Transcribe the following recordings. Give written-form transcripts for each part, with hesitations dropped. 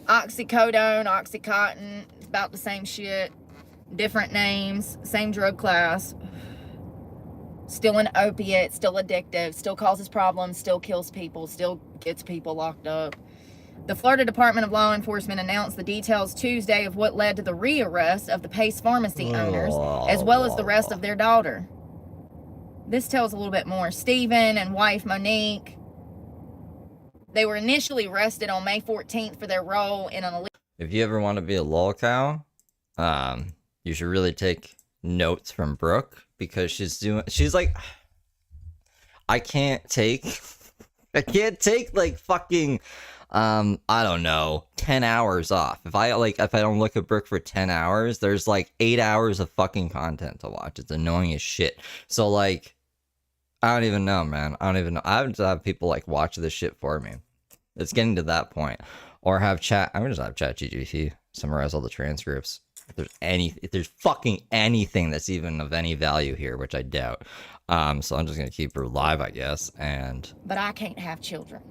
Oxycodone, Oxycontin, it's about the same shit. Different names, same drug class. Still an opiate, still addictive, still causes problems, still kills people, still gets people locked up. The Florida Department of Law Enforcement announced the details Tuesday of what led to the rearrest of the Pace Pharmacy owners, as well as the rest of their daughter. This tells a little bit more. Stephen and wife Monique, they were initially arrested on May 14th for their role in an illegal... If you ever want to be a lolcow, you should really take notes from Brooke, because she's like, I can't take like fucking, I don't know, 10 hours off. If I don't look at Brooke for 10 hours, there's like 8 hours of fucking content to watch. It's annoying as shit. So like, I don't even know, man. I don't even know. I would just have people like watch this shit for me. It's getting to that point. Or have chat. I'm gonna just have ChatGPT summarize all the transcripts. If there's fucking anything that's even of any value here, which I doubt. So I'm just gonna keep her live, I guess, and. But I can't have children.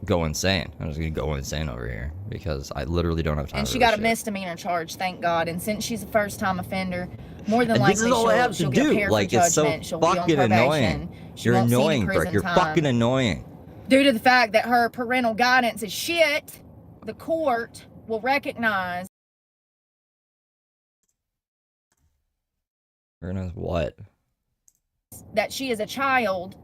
Go insane. I'm just gonna go insane over here because I literally don't have time. And she got a misdemeanor charge, thank God. And since she's a first-time offender, more than likely she'll get a like, it's so fucking annoying. You're annoying, Brooke. You're fucking annoying. Due to the fact that her parental guidance is shit, the court will recognize. Recognize what? That she is a child,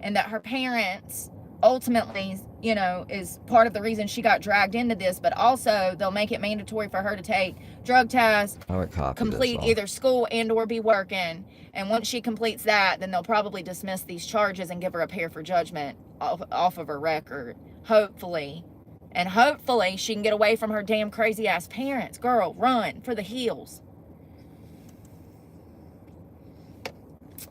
and that her parents ultimately, you know, is part of the reason she got dragged into this, but also they'll make it mandatory for her to take drug tests, complete either school and or be working. And once she completes that, then they'll probably dismiss these charges and give her a pair for judgment off of her record, hopefully. And hopefully she can get away from her damn crazy ass parents. Girl, run for the hills.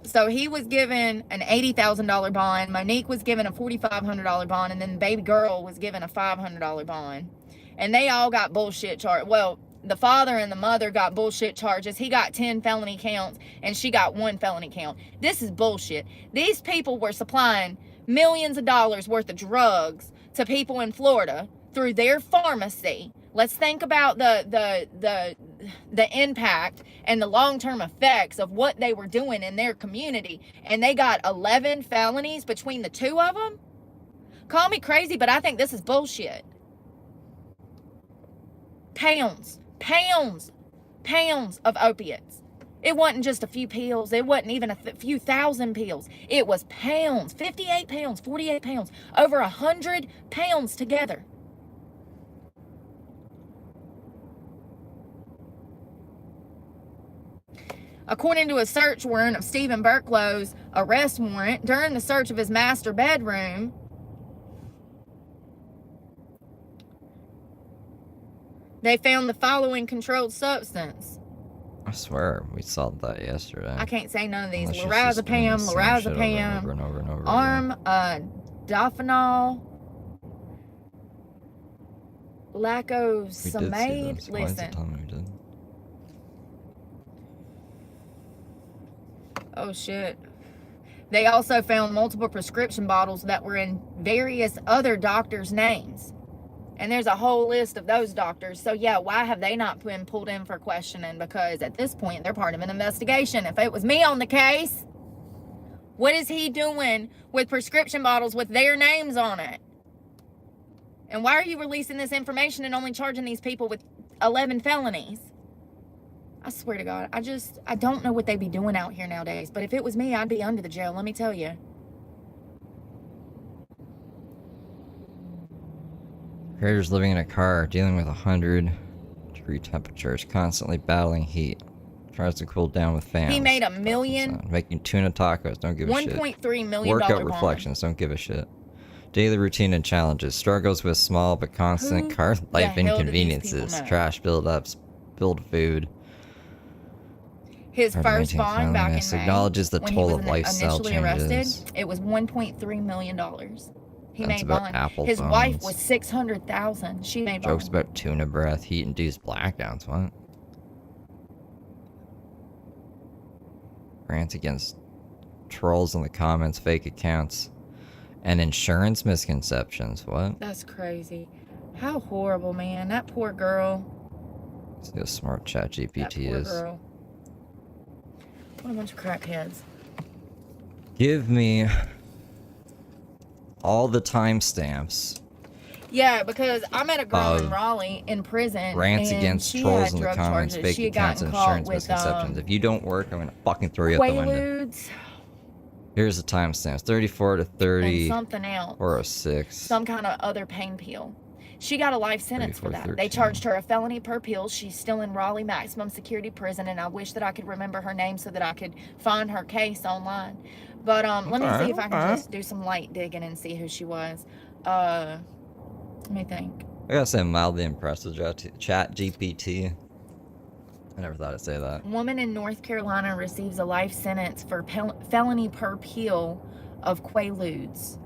So he was given an $80,000 bond. Monique was given a $4,500 bond. And then the baby girl was given a $500 bond. And they all got bullshit charges. Well, the father and the mother got bullshit charges. He got 10 felony counts and she got 1 felony count. This is bullshit. These people were supplying millions of dollars worth of drugs to people in Florida through their pharmacy. Let's think about the impact and the long-term effects of what they were doing in their community. And they got 11 felonies between the two of them? Call me crazy, but I think this is bullshit. Pounds of opiates. It wasn't just a few pills. It wasn't even a few thousand pills. It was pounds, 58 pounds, 48 pounds, over 100 pounds together. According to a search warrant of Stephen Burklow's arrest warrant, during the search of his master bedroom, they found the following controlled substance. I swear, we saw that yesterday. I can't say none of these. Lorazepam, armodafinil, lacosamide. Listen. Oh shit. They also found multiple prescription bottles that were in various other doctors' names. And there's a whole list of those doctors. So yeah, why have they not been pulled in for questioning? Because at this point, they're part of an investigation. If it was me on the case, what is he doing with prescription bottles with their names on it? And why are you releasing this information and only charging these people with 11 felonies? I swear to God, I don't know what they be doing out here nowadays. But if it was me, I'd be under the jail, let me tell you. Creators living in a car, dealing with 100-degree temperatures, constantly battling heat. Tries to cool down with fans. He made $1 million. Making tuna tacos, don't give a shit. $1.3 million Workout reflections, don't give a shit. Daily routine and challenges. Struggles with small but constant car life inconveniences. Trash buildups, spilled food. His first bond back in May, acknowledges the toll of lifestyle initially changes. Arrested, it was $1.3 million. He That's made about bond. His wife was $600,000. She made Jokes bond. about tuna breath, heat-induced blackouts. What? Rants against trolls in the comments, fake accounts, and insurance misconceptions. What? That's crazy. How horrible, man. That poor girl. See how smart Chat That GPT poor is. girl. What a bunch of crackheads. Give me all the timestamps. Yeah, because I met a girl in Of Raleigh in prison, Rants and against she trolls had in the drug comments, charges. fake She had accounts, gotten caught insurance with misconceptions. If you don't work, I'm gonna fucking throw you out the window. Quaaludes Here's the timestamps: 34 to and 30 something else, or 06. some kind of other pain pill. She got a life sentence for that. 34-13. They charged her a felony per pill. She's still in Raleigh maximum security prison, and I wish that I could remember her name so that I could find her case online. But let me see if I can just do some light digging and see who she was. Let me think. I gotta say, I'm mildly impressed with Chat GPT. I never thought I'd say that. Woman in North Carolina receives a life sentence for felony per pill of Quaaludes.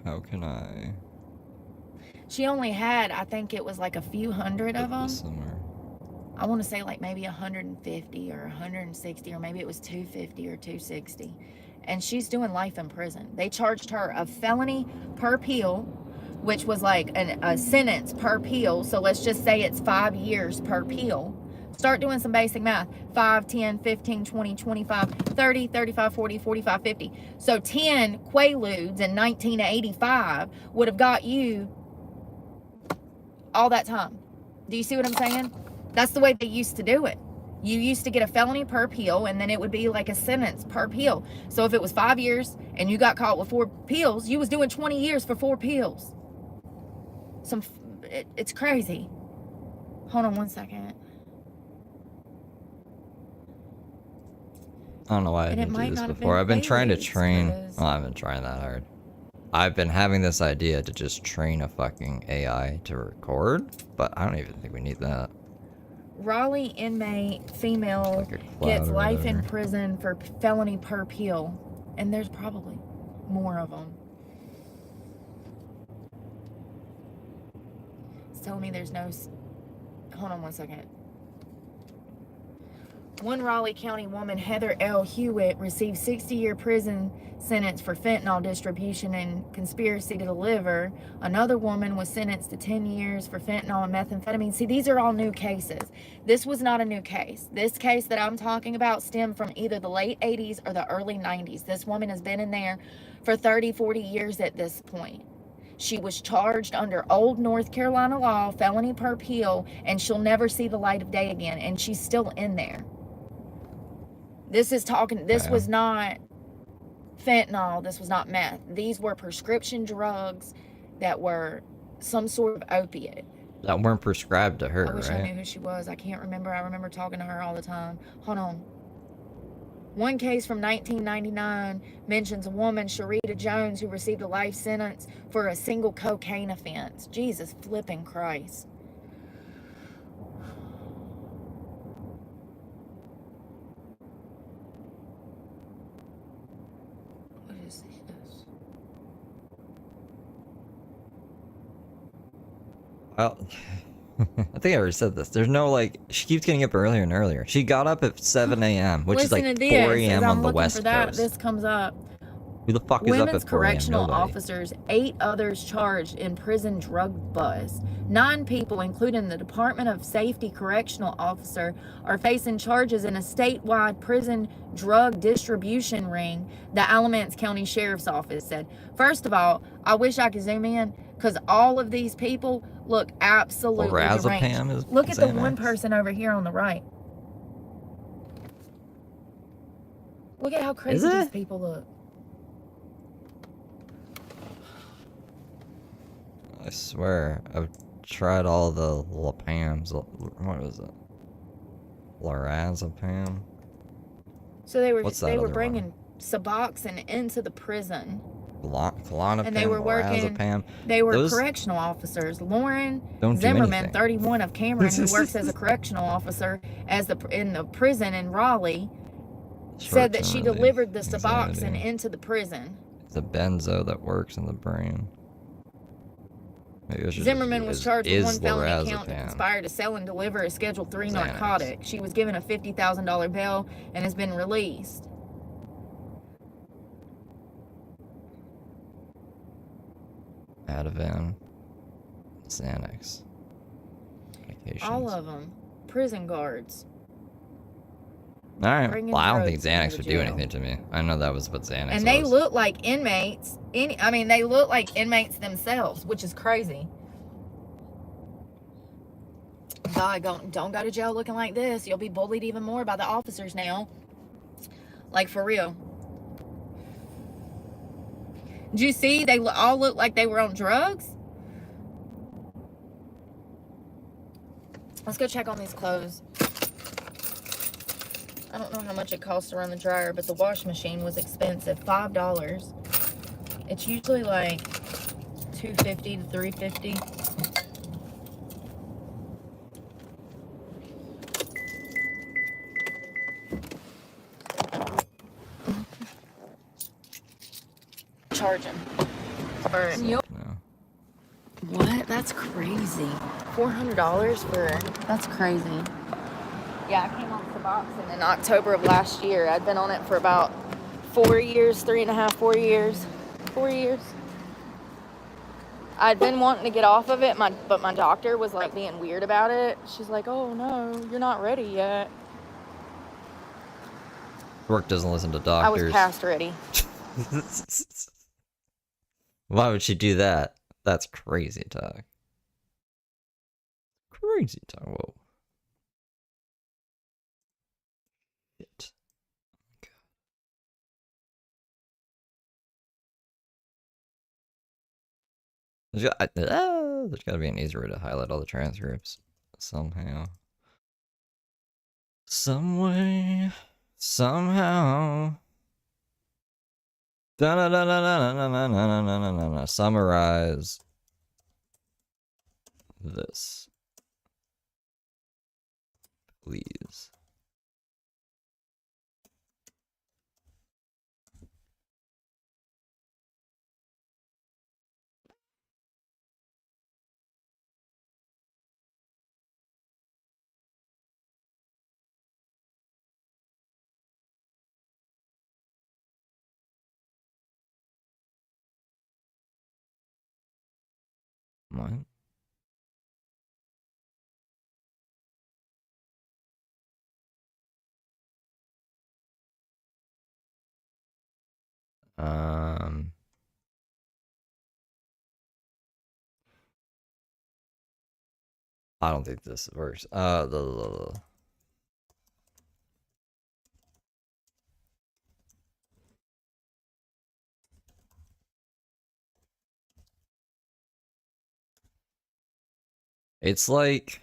How can I? She only had, I think it was like a few hundred of put them. this somewhere? I want to say like maybe 150 or 160, or maybe it was 250 or 260. And she's doing life in prison. They charged her a felony per pill, which was like a sentence per pill. So let's just say it's 5 years per pill. Start doing some basic math. 5, 10, 15, 20, 25, 30, 35, 40, 45, 50. So 10 Quaaludes in 1985 would have got you all that time. Do you see what I'm saying? That's the way they used to do it. You used to get a felony per pill, and then it would be like a sentence per pill. So if it was 5 years and you got caught with 4 pills, you was doing 20 years for 4 pills. It's crazy. Hold on one second. I don't know why I And it didn't might do this not have before. been I've been trying to Quaaludes, train. because- Well, I haven't tried that hard. I've been having this idea to just train a fucking AI to record, but I don't even think we need that. Raleigh inmate female Like a cloud gets or life in whatever. prison for felony per pill. And there's probably more of them. It's telling me there's no... Hold on one second. One Raleigh County woman, Heather L. Hewitt, received 60-year prison sentence for fentanyl distribution and conspiracy to deliver. Another woman was sentenced to 10 years for fentanyl and methamphetamine. See, these are all new cases. This was not a new case. This case that I'm talking about stemmed from either the late 80s or the early 90s. This woman has been in there for 30, 40 years at this point. She was charged under old North Carolina law, felony per pill, and she'll never see the light of day again. And she's still in there. This was not fentanyl. This was not meth. These were prescription drugs that were some sort of opiate. That weren't prescribed to her, I wish right? I knew who she was. I can't remember. I remember talking to her all the time. Hold on. One case from 1999 mentions a woman, Sharita Jones, who received a life sentence for a single cocaine offense. Jesus flipping Christ. What is this? Well, I think I already said this. There's no, like, she keeps getting up earlier and earlier. She got up at 7 a.m., which Listen is like to this, 4 as a.m. I'm on the looking West for that, Coast. This comes up. Who the fuck is up Women's at 4 a.m.? correctional Nobody. officers, 8 others charged in prison drug buzz. 9 people, including the Department of Safety correctional officer, are facing charges in a statewide prison drug distribution ring, the Alamance County Sheriff's Office said. First of all, I wish I could zoom in, because all of these people look absolutely Lorazepam deranged. is Look at the one Xanax. person over here on the right. Look at how crazy these people look. I swear, I've tried all the Lapams. What was it? Lorazepam? So they were What's that they were other bringing Suboxone into the prison, Klonopin, and they were working. Lorazepam. They were Those correctional officers. Lauren don't do Zimmerman, anything. 31 of Cameron, who works as a correctional officer in the prison in Raleigh, said that she Short-term delivered the relief, Suboxone anxiety. into the prison. It's a benzo that works in the brain. Maybe I should Zimmerman just was use charged with one felony Lorazepam. count to conspire to sell and deliver a Schedule III Xanax. narcotic. She was given a $50,000 bail and has been released. Ativan, Xanax, medications. All of them. Prison guards. All right. Bringing Well, I don't think drugs into Xanax the would do jail. anything to me. I know that was what Xanax was. And they look like inmates. They look like inmates themselves, which is crazy. God, don't go to jail looking like this. You'll be bullied even more by the officers now. Like, for real. Did you see? They all look like they were on drugs. Let's go check on these clothes. I don't know how much it costs to run the dryer, but the wash machine was expensive. $5. It's usually like $2.50 to $3.50. Charge him. No. What? That's crazy. $400 for... That's crazy. Yeah, I came on Suboxone in October of last year. I'd been on it for about 4 years, 3.5, 4 years. 4 years. I'd been wanting to get off of it, but my doctor was like being weird about it. She's like, oh no, you're not ready yet. Brooke doesn't listen to I doctors. was past ready. Why would she do that? That's crazy talk. Crazy talk. Whoa. Shit. There's got to be an easier way to highlight all the transcripts somehow. Some way. Somehow. Summarize this, please. What? I don't think this works. It's like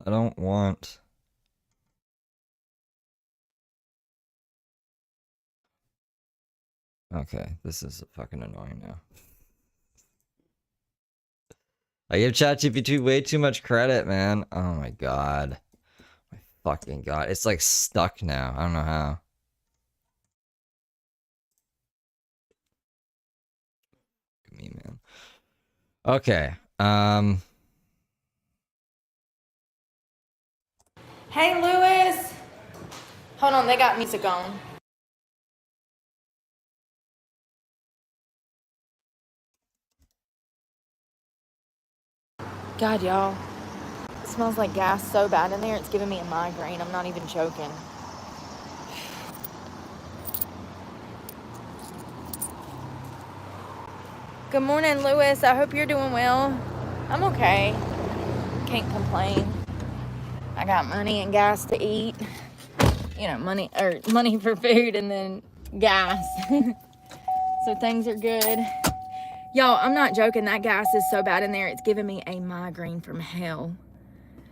I don't want Okay, this is fucking annoying now. I give ChatGPT way too much credit, man. Oh my god. My fucking god. It's like stuck now. I don't know how. Me, man. Okay. Hey, Lewis. Hold on, they got music on. God, y'all. It smells like gas so bad in there, it's giving me a migraine. I'm not even joking. Good morning, Lewis. I hope you're doing well. I'm okay. Can't complain. I got money and gas to eat. You know, money for food and then gas. So things are good. Y'all, I'm not joking. That gas is so bad in there, it's giving me a migraine from hell.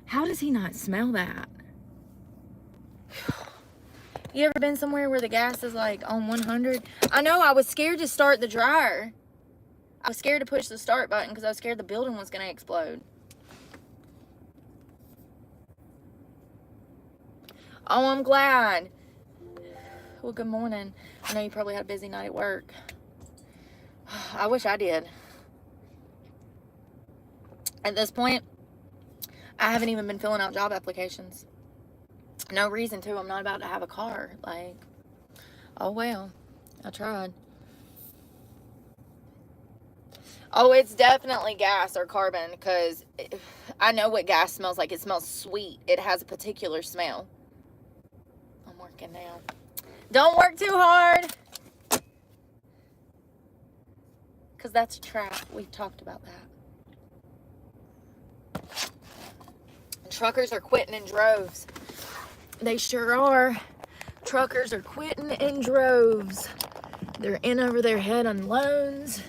How does he not smell that? You ever been somewhere where the gas is like on 100? I know, I was scared to start the dryer. I was scared to push the start button because I was scared the building was going to explode. Oh, I'm glad. Well, good morning. I know you probably had a busy night at work. I wish I did. At this point, I haven't even been filling out job applications. No reason to. I'm not about to have a car. Like, oh well. I tried. Oh, it's definitely gas or carbon, because I know what gas smells like. It smells sweet. It has a particular smell. I'm working now. Don't work too hard, because that's a trap. We've talked about that. Truckers are quitting in droves. They sure are. Truckers are quitting in droves. They're in over their head on loans.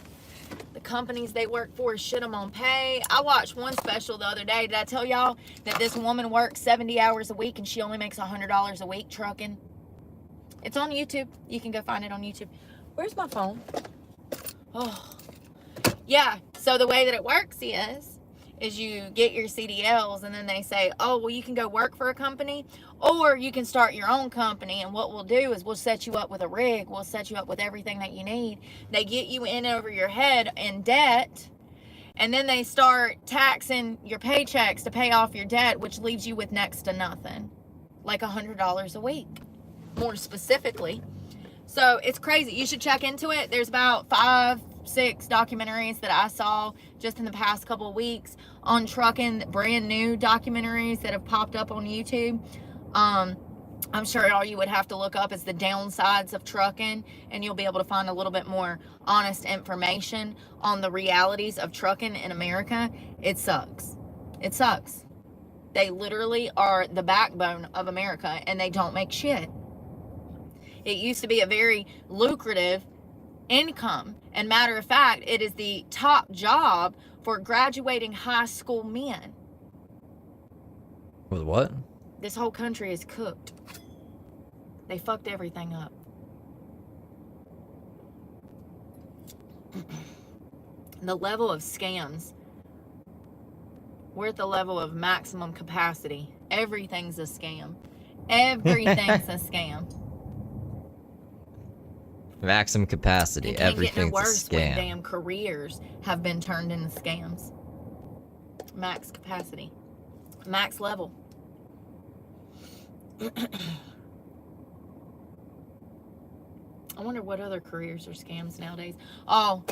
The companies they work for shit them on pay. I watched one special the other day. Did I tell y'all that this woman works 70 hours a week and she only makes $100 a week trucking? It's on YouTube. You can go find it on YouTube. Where's my phone? Oh, yeah. So the way that it works is you get your CDLs, and then they say, oh, well, you can go work for a company, or you can start your own company, and what we'll do is we'll set you up with a rig. We'll set you up with everything that you need. They get you in over your head in debt, and then they start taxing your paychecks to pay off your debt, which leaves you with next to nothing, like $100 a week, more specifically. So it's crazy. You should check into it. There's about 5-6 documentaries that I saw just in the past couple of weeks on trucking, brand new documentaries that have popped up on YouTube. I'm sure all you would have to look up is the downsides of trucking, and you'll be able to find a little bit more honest information on the realities of trucking in America. It sucks. It sucks. They literally are the backbone of America, and they don't make shit. It used to be a very lucrative income, and matter of fact, it is the top job for graduating high school men. With what? This whole country is cooked. They fucked everything up. The level of scams. We're at the level of maximum capacity. Everything's a scam. Everything's a scam. Maximum capacity. Everything's a scam. When damn careers have been turned into scams. Max capacity. Max level. I wonder what other careers are scams nowadays. Oh,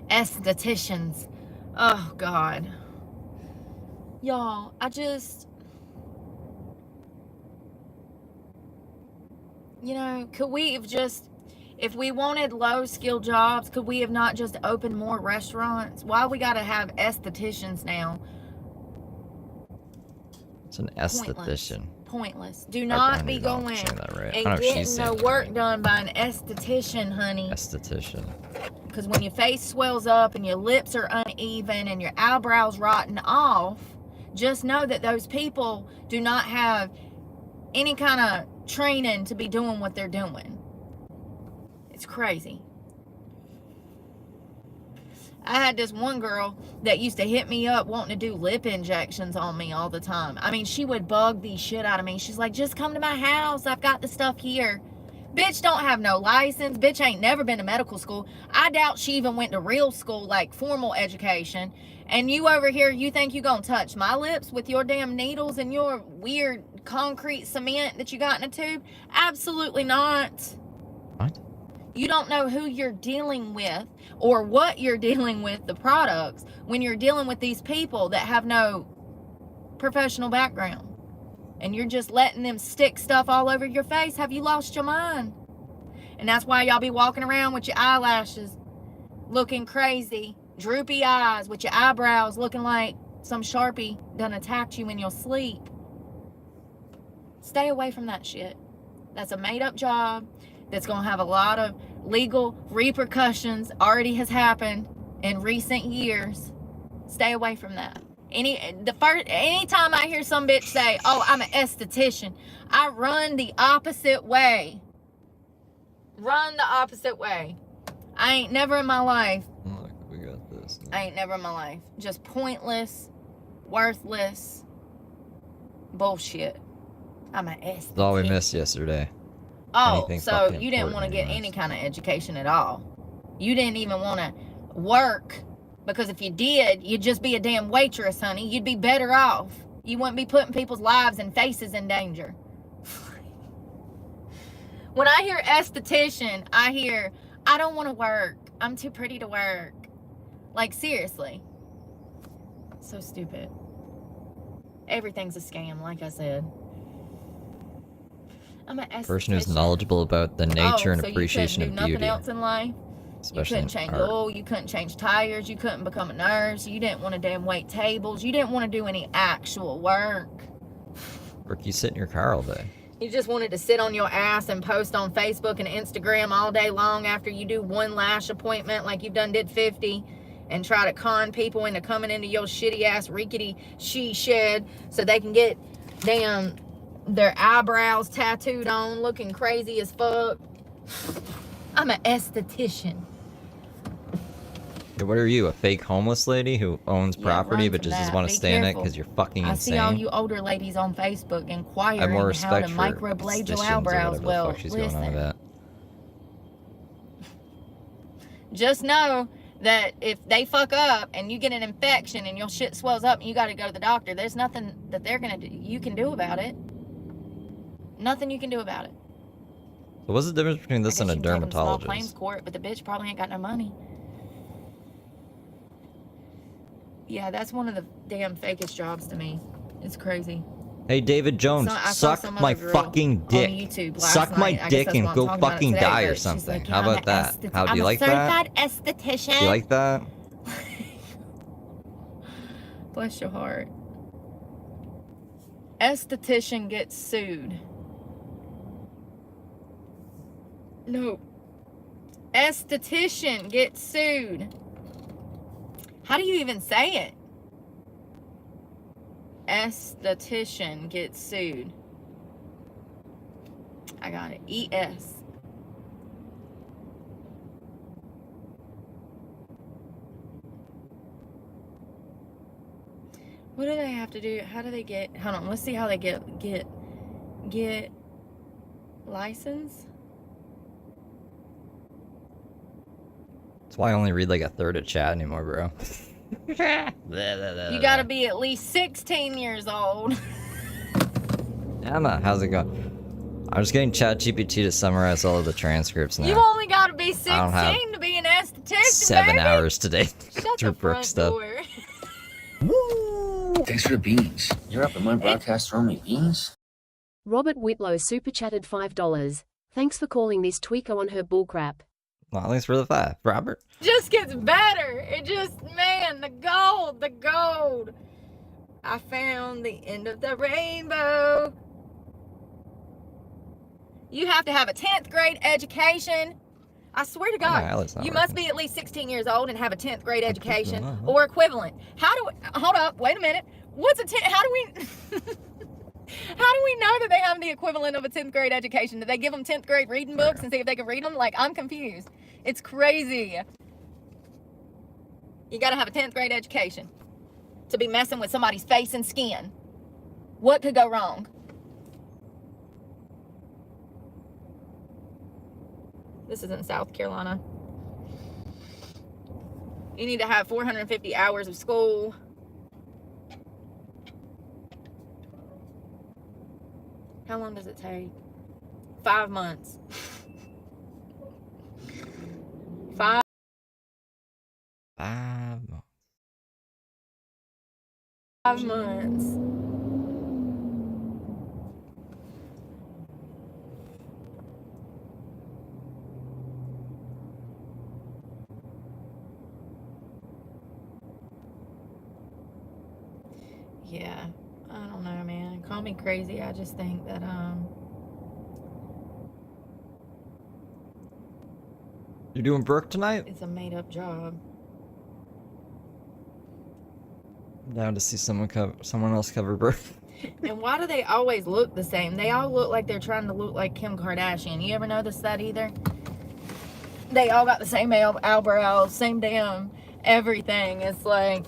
estheticians. Oh, God. Y'all, you know, could we have just, if we wanted low-skill jobs, could we have not just opened more restaurants? Why we got to have estheticians now? It's an esthetician. Pointless. Do not be going right. and getting the work done by an esthetician, honey. Esthetician. Because when your face swells up and your lips are uneven and your eyebrows rotten off, just know that those people do not have any kind of training to be doing what they're doing. It's crazy. I had this one girl that used to hit me up wanting to do lip injections on me all the time. I mean, she would bug the shit out of me. She's like, just come to my house. I've got the stuff here. Bitch don't have no license. Bitch ain't never been to medical school. I doubt she even went to real school, like formal education. And you over here, you think you gonna touch my lips with your damn needles and your weird concrete cement that you got in a tube? Absolutely not. What? You don't know who you're dealing with or what you're dealing with, the products, when you're dealing with these people that have no professional background. And you're just letting them stick stuff all over your face. Have you lost your mind? And that's why y'all be walking around with your eyelashes looking crazy, droopy eyes, with your eyebrows looking like some Sharpie done attacked you in your sleep. Stay away from that shit. That's a made-up job that's going to have a lot of legal repercussions. Already has happened in recent years. Stay away from that. Anytime I hear some bitch say, oh, I'm an esthetician, I run the opposite way. Run the opposite way. I ain't never in my life. Look, we got this. I ain't never in my life. Just pointless, worthless bullshit. I'm an esthetician. That's all we missed yesterday. Oh, so you didn't want to get any kind of education at all. You didn't even want to work, because if you did, you'd just be a damn waitress, honey. You'd be better off. You wouldn't be putting people's lives and faces in danger. When I hear esthetician, I hear, I don't want to work. I'm too pretty to work. Like, seriously. So stupid. Everything's a scam, like I said. I'm an esthetician. Person who's knowledgeable about the nature and appreciation of beauty. You couldn't do nothing else in life? Especially you couldn't change oil, you couldn't change tires, you couldn't become a nurse, you didn't want to damn wait tables, you didn't want to do any actual work. Brooke, you sit in your car all day. You just wanted to sit on your ass and post on Facebook and Instagram all day long after you do one lash appointment like you've done did 50 and try to con people into coming into your shitty ass rickety she shed so they can get damn their eyebrows tattooed on looking crazy as fuck. I'm an esthetician. What are you, a fake homeless lady who owns property but just doesn't want to stay in it because you're fucking insane? I see all you older ladies on Facebook inquiring I have more how to respect microblade your eyebrows. Well, listen. Just know that if they fuck up and you get an infection and your shit swells up and you got to go to the doctor, there's nothing that they're gonna do. You can do about it. Nothing you can do about it. So what's the difference between this and a dermatologist? Small claims court, but the bitch probably ain't got no money. Yeah, that's one of the damn fakest jobs to me. It's crazy. Hey, David Jones, suck my fucking dick. Suck my dick and go fucking die or something. How about that? How do you like that? I'm a certified esthetician. Do you like that? Bless your heart. Esthetician gets sued. No. Esthetician gets sued. How do you even say it? Esthetician gets sued. I got it. E-S. What do they have to do? How do they get... Hold on. Let's see how they get license. That's why I only read like a third of chat anymore, bro. You gotta be at least 16 years old. Emma, how's it going? I'm just getting ChatGPT to summarize all of the transcripts now. You only gotta be 16 to be an esthetician, 7 baby. hours today. Shut the front stuff. door. Woo! Thanks for the beans. You're up in my broadcast throwing me beans? Robert Whitlow super chatted $5. Thanks for calling this tweaker on her bullcrap. Well, thanks for the 5, Robert. Just gets better. It just, man, the gold. I found the end of the rainbow. You have to have a 10th grade education. I swear to God, you must be at least 16 years old and have a 10th grade education or equivalent. Hold up, wait a minute. How do we know that they have the equivalent of a 10th grade education? Do they give them 10th grade reading books and see if they can read them? Like, I'm confused. It's crazy. You gotta have a 10th grade education to be messing with somebody's face and skin. What could go wrong? This is in South Carolina. You need to have 450 hours of school. How long does it take? 5 months. 5 months. Yeah, I don't know, man. Call me crazy. I just think that You're doing Brooke tonight? it's a made-up job. I'm down to see someone else cover Brooke. And why do they always look the same? They all look like they're trying to look like Kim Kardashian. You ever notice that either? They all got the same eyebrows, same damn everything. It's like,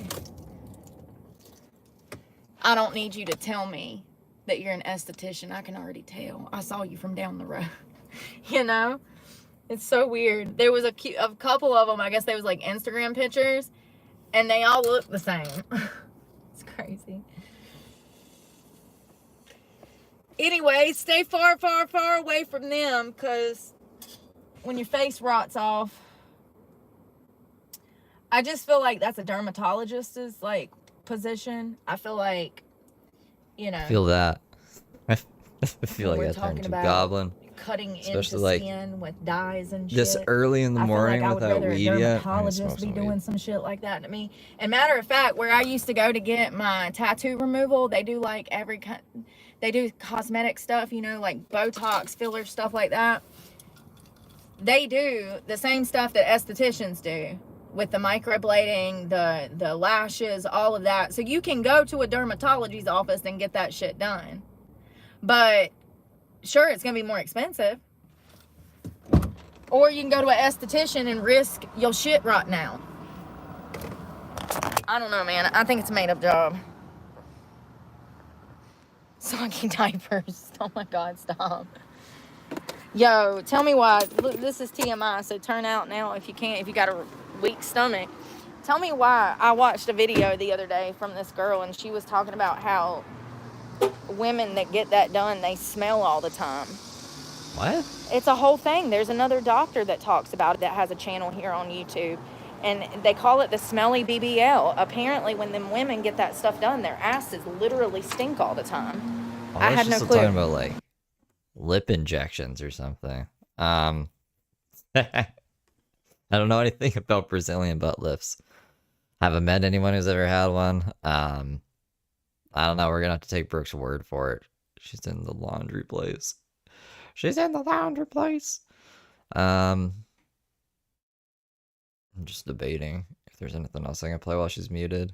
I don't need you to tell me that you're an esthetician. I can already tell. I saw you from down the road. You know? It's so weird. There was a couple of them, I guess they was like Instagram pictures, and they all look the same. It's crazy. Anyway, stay far, far, far away from them, because when your face rots off, I just feel like that's a dermatologist's like position. I feel like, you know, I feel that. I feel like we're I turned talking into about goblin. cutting into Especially, like, skin with dyes and shit. This early in the I feel morning like I would without rather weed a yet. dermatologist be doing some shit like that to me. And matter of fact, where I used to go to get my tattoo removal, they do like they do cosmetic stuff, you know, like Botox, filler, stuff like that. They do the same stuff that estheticians do with the microblading, the lashes, all of that. So you can go to a dermatologist's office and get that shit done. But sure, it's going to be more expensive. Or you can go to an esthetician and risk your shit rotting out. I don't know, man. I think it's a made-up job. Soggy diapers. Oh my God, stop. Yo, tell me why. Look, this is TMI, so turn out now if you can't, if you got a weak stomach. Tell me why. I watched a video the other day from this girl, and she was talking about how women that get that done, they smell all the time. What? It's a whole thing. There's another doctor that talks about it that has a channel here on YouTube, and they call it the smelly BBL. Apparently, when them women get that stuff done, their asses literally stink all the time. I had no clue. Talking about like lip injections or something. I don't know anything about Brazilian butt lifts. Haven't met anyone who's ever had one. I don't know. We're gonna have to take Brooke's word for it. She's in the laundry place. She's in the laundry place. I'm just debating if there's anything else I can play while she's muted.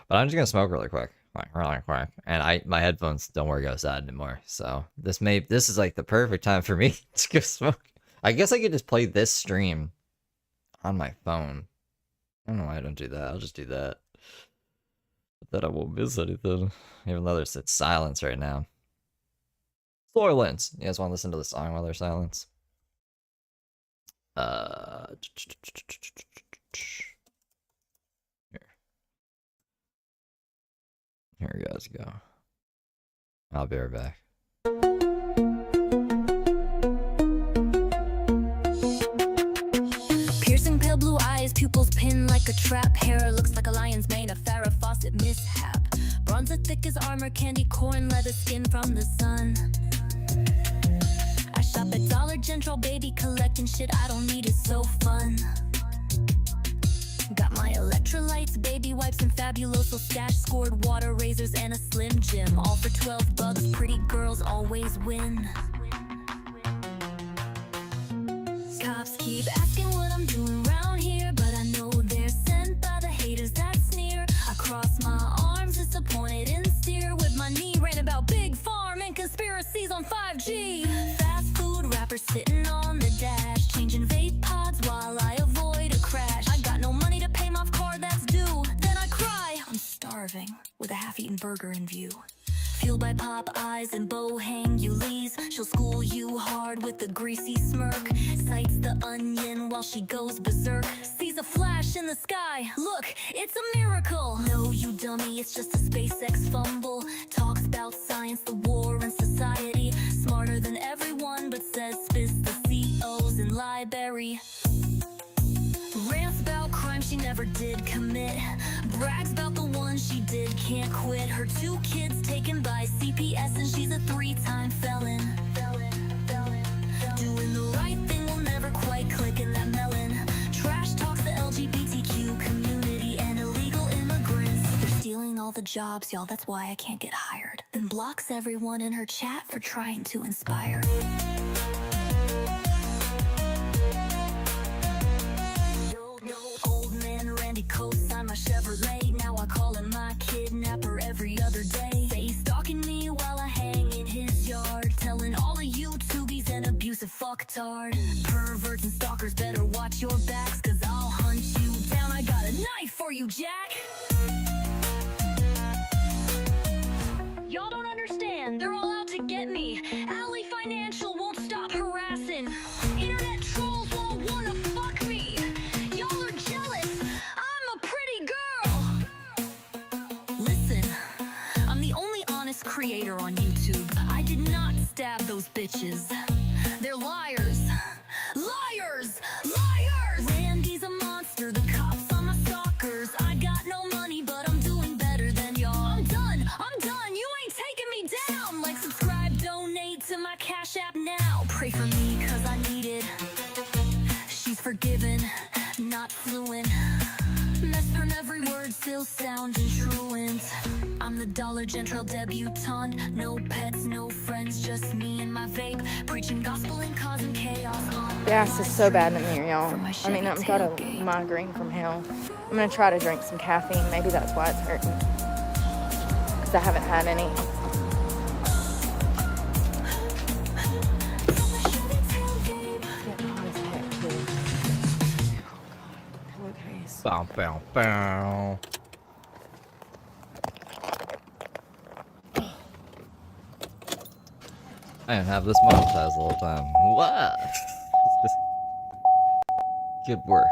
But I'm just gonna smoke really quick. Really quick. And my headphones don't work outside anymore. So this is like the perfect time for me to go smoke. I guess I could just play this stream on my phone. I don't know why I don't do that. I'll just do that. But then I won't miss anything. Even though there's silence right now. Silence. You guys want to listen to the song while there's silence? Here you guys go. I'll be right back. Piercing pale blue eyes, pupils pinned like a trap. Hair looks like a lion's mane, a Farrah Fawcett mishap. Bronzer thick as armor, candy corn, leather skin from the sun. I shop at Dollar General, baby, collecting shit I don't need, it's so fun. Got my electrolytes, baby wipes, and Fabuloso stash. Scored water razors and a Slim Jim, all for $12. Pretty girls always win. Cops keep asking what I'm doing around here, but I know they're sent by the haters that sneer. I cross my arms, disappointed and steer with my knee, ran about big farm and conspiracies on 5G. Fast food rappers sitting on the dash, changing vape pods while I avoid a crash. I got no money to pay my card that's due, then I cry. I'm starving with a half-eaten burger in view. Fueled by pop eyes and Bohang-Ulis, she'll school you hard with a greasy smirk. Sights the onion while she goes berserk. Sees a flash in the sky, look, it's a miracle. No, you dummy, it's just a SpaceX fumble. Talks about science, the war, and society. Smarter than everyone, but says spits the COs in library. Rants about crime she never did commit. Brags about the one she did, can't quit. Her 2 kids taken by CPS and she's a 3-time felon. Doing the right thing will never quite click in that melon. Trash talks the LGBTQ community and illegal immigrants. They're stealing all the jobs, y'all, that's why I can't get hired. Then blocks everyone in her chat for trying to inspire. Old man Randy co-signed my Chevrolet. Now I call him my kidnapper every other day. Say he's stalking me while I hang in his yard, telling all of you tubies an abusive fucktard. Perverts and stalkers better watch your backs, cause I'll hunt you down. I got a knife for you, Jack. Y'all don't understand, they're all out to get me. Alley Financial won't stop harassing. Internet trolls won't wanna fuck me. Y'all are jealous, I'm a pretty girl. Listen, I'm the only honest creator on YouTube. I did not stab those bitches. They're liars. Liars! Liars! Randy's a monster. The cops on my stalkers. I got no money, but I'm doing better than y'all. I'm done. I'm done. You ain't taking me down. Like, subscribe, donate to my Cash App now. Pray for me, cause I need it. She's forgiven, not fluent. Messed from every word, still sounding truant. I'm the Dollar General debutante. No pets, no friends, just me and my vape. Preaching gospel and causing chaos on Gas is so bad in there, y'all. From my I mean, I've got a tailgate. migraine from hell. I'm gonna try to drink some caffeine. Maybe that's why it's hurting. Because I haven't had any. Bow, bow, bow. I didn't have this monetized the whole time. What? Good work,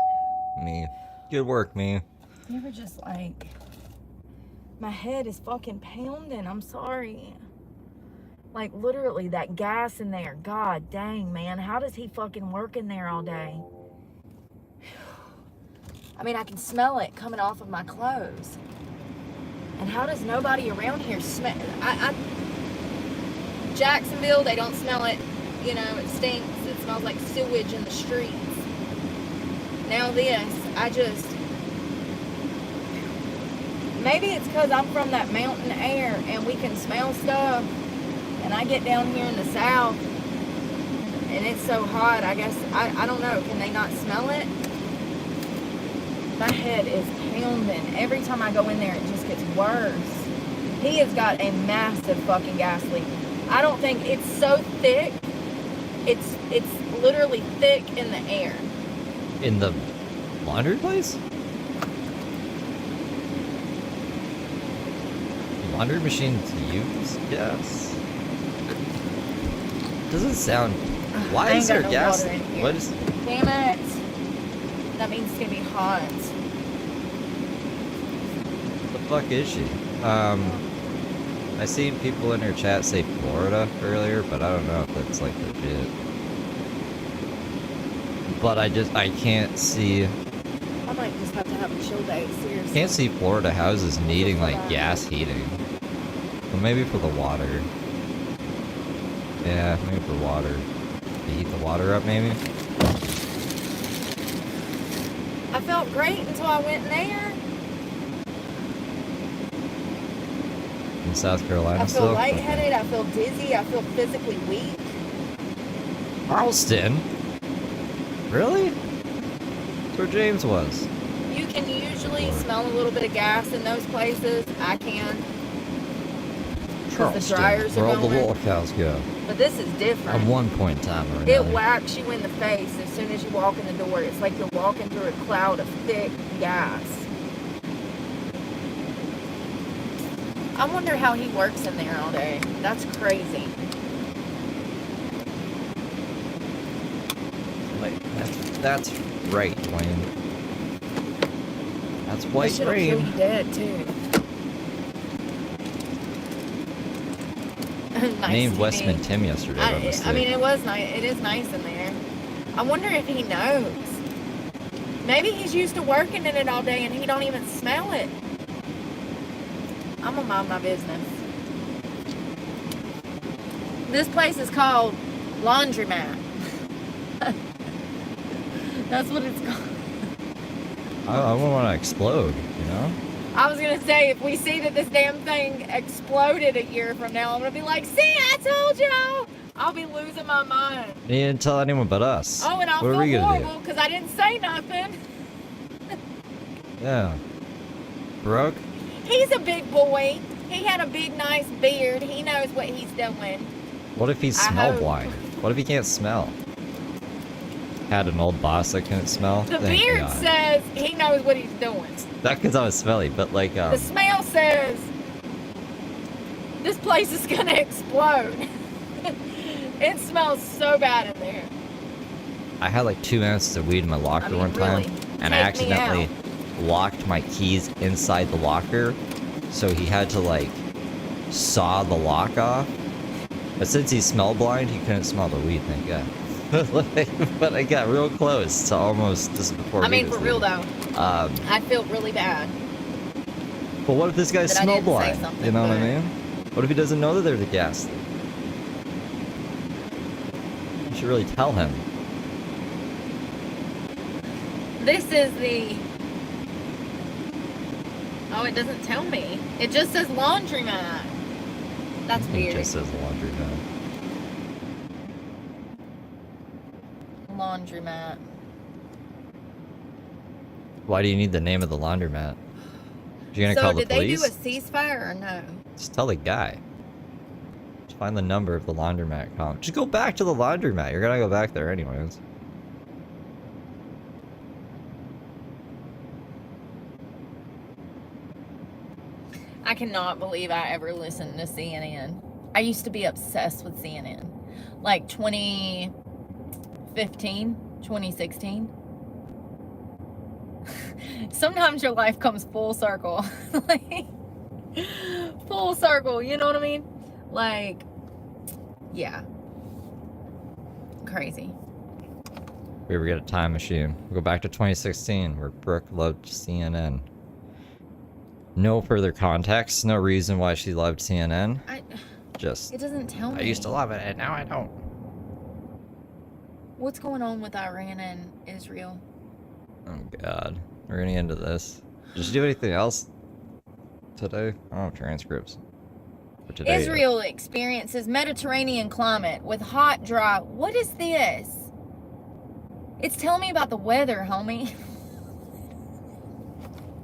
me. Good work, me. You ever just like, my head is fucking pounding. I'm sorry. Like literally that gas in there. God dang, man. How does he fucking work in there all day? I mean, I can smell it coming off of my clothes. And how does nobody around here smell? Jacksonville, they don't smell it. You know, it stinks. It smells like sewage in the streets. Now this, maybe it's because I'm from that mountain air and we can smell stuff. And I get down here in the south and it's so hot, I guess, I don't know, can they not smell it? My head is pounding. Every time I go in there, it just gets worse. He has got a massive fucking gas leak. I don't think it's so thick. It's literally thick in the air. In the laundry place? Laundry machines use gas? Doesn't sound. Why I is ain't there got no gas? water in here. What is? Damn it. That means it's gonna be hot. The fuck is she? I seen people in her chat say Florida earlier, but I don't know if that's like legit. But I can't see. I might just have to have a chill day, seriously. Can't see Florida houses needing like gas heating. Well, maybe for the water. Yeah, maybe for water. To heat the water up, maybe. I felt great until I went in there. In South Carolina I feel still. lightheaded. I feel dizzy. I feel physically weak. Charleston. Really? That's where James was. You can usually smell a little bit of gas in those places. I can. Charleston, dryers are where all the going. little cows go. But this is different. At one point in time or It another. whacks you in the face as soon as you walk in the door. It's like you're walking through a cloud of thick gas. I wonder how he works in there all day. That's crazy. Like, that's right, Dwayne. That's white This shit'll kill rain. you dead too. Nice Named TV. Westman Tim yesterday by mistake. I mean, it was nice. It is nice in there. I wonder if he knows. Maybe he's used to working in it all day and he don't even smell it. I'm gonna mind my business. This place is called Laundromat. That's what it's called. I wouldn't want to explode, you know? I was gonna say, if we see that this damn thing exploded a year from now, I'm gonna be like, see, I told y'all. I'll be losing my mind. You didn't tell anyone but us. Oh, and I'll What are we feel gonna do? horrible because I didn't say nothing. Yeah. Brooke? He's a big boy. He had a big, nice beard. He knows what he's doing. What if he's I smell hope. blind? What if he can't smell? Had an old boss that couldn't smell? The Thank beard God. says he knows what he's doing. Not because I was smelly, but like, The smell says this place is gonna explode. It smells so bad in there. I had like 2 ounces of weed in my locker I mean, one time, really, and I take me accidentally locked my keys inside the locker, so he had to like saw the lock off. But since he's smell blind, he couldn't smell the weed, thank God. But I got real close to almost just before. I mean, for real though, I feel really bad. But what if this guy's That I smell didn't say blind? something, You know what I but- mean? What if he doesn't know that there's a gas leak? You should really tell him. This is the. Oh, it doesn't tell me. It just says laundromat. That's It weird. just says laundromat. Laundromat. Why do you need the name of the laundromat? You're gonna So call the did they do police? a ceasefire or no? Just tell the guy. Just find the number of the laundromat. Just go back to the laundromat. You're gonna go back there anyways. I cannot believe I ever listened to CNN. I used to be obsessed with CNN. Like 2015, 2016. Sometimes your life comes full circle. Like, full circle, you know what I mean? Like, yeah. Crazy. We ever get a time machine? We'll go back to 2016 where Brooke loved CNN. No further context, no reason why she loved CNN. Just, It doesn't tell me. I used to love it and now I don't. What's going on with Iran and Israel? Oh god. We're gonna get into this. Did you do anything else today? I don't have transcripts for today. yet. Israel experiences Mediterranean climate with hot, dry. What is this? It's telling me about the weather, homie.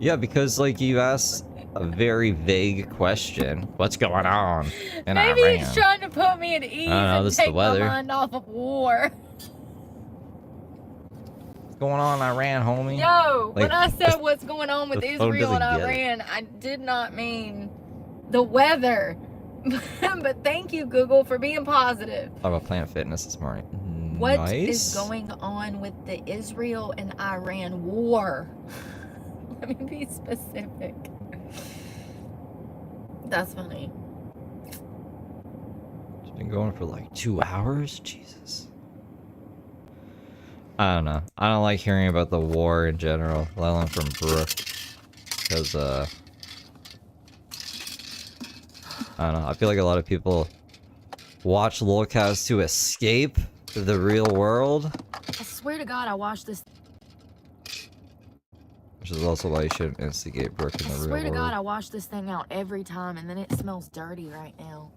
Yeah, because like you asked a very vague question. What's going on in Maybe Iran? it's trying to put me at ease know, and this is the take my weather. mind off of war. What's going on in Iran, homie? Yo, when Like, I said what's going on with the phone Israel and doesn't get it. Iran, I did not mean the weather. But thank you, Google, for being positive. Thought about Planet Fitness this morning. What is Nice. going on with the Israel and Iran war? Let me be specific. That's funny. It's been going for like 2 hours? Jesus. I don't know. I don't like hearing about the war in general, let alone from Brooke. Because, I don't know. I feel like a lot of people watch lolcasts to escape the real world. I swear to God, I watched this. Which is also why you shouldn't instigate Brooke in I the real swear to world. God, I wash this thing out every time, and then it smells dirty right now.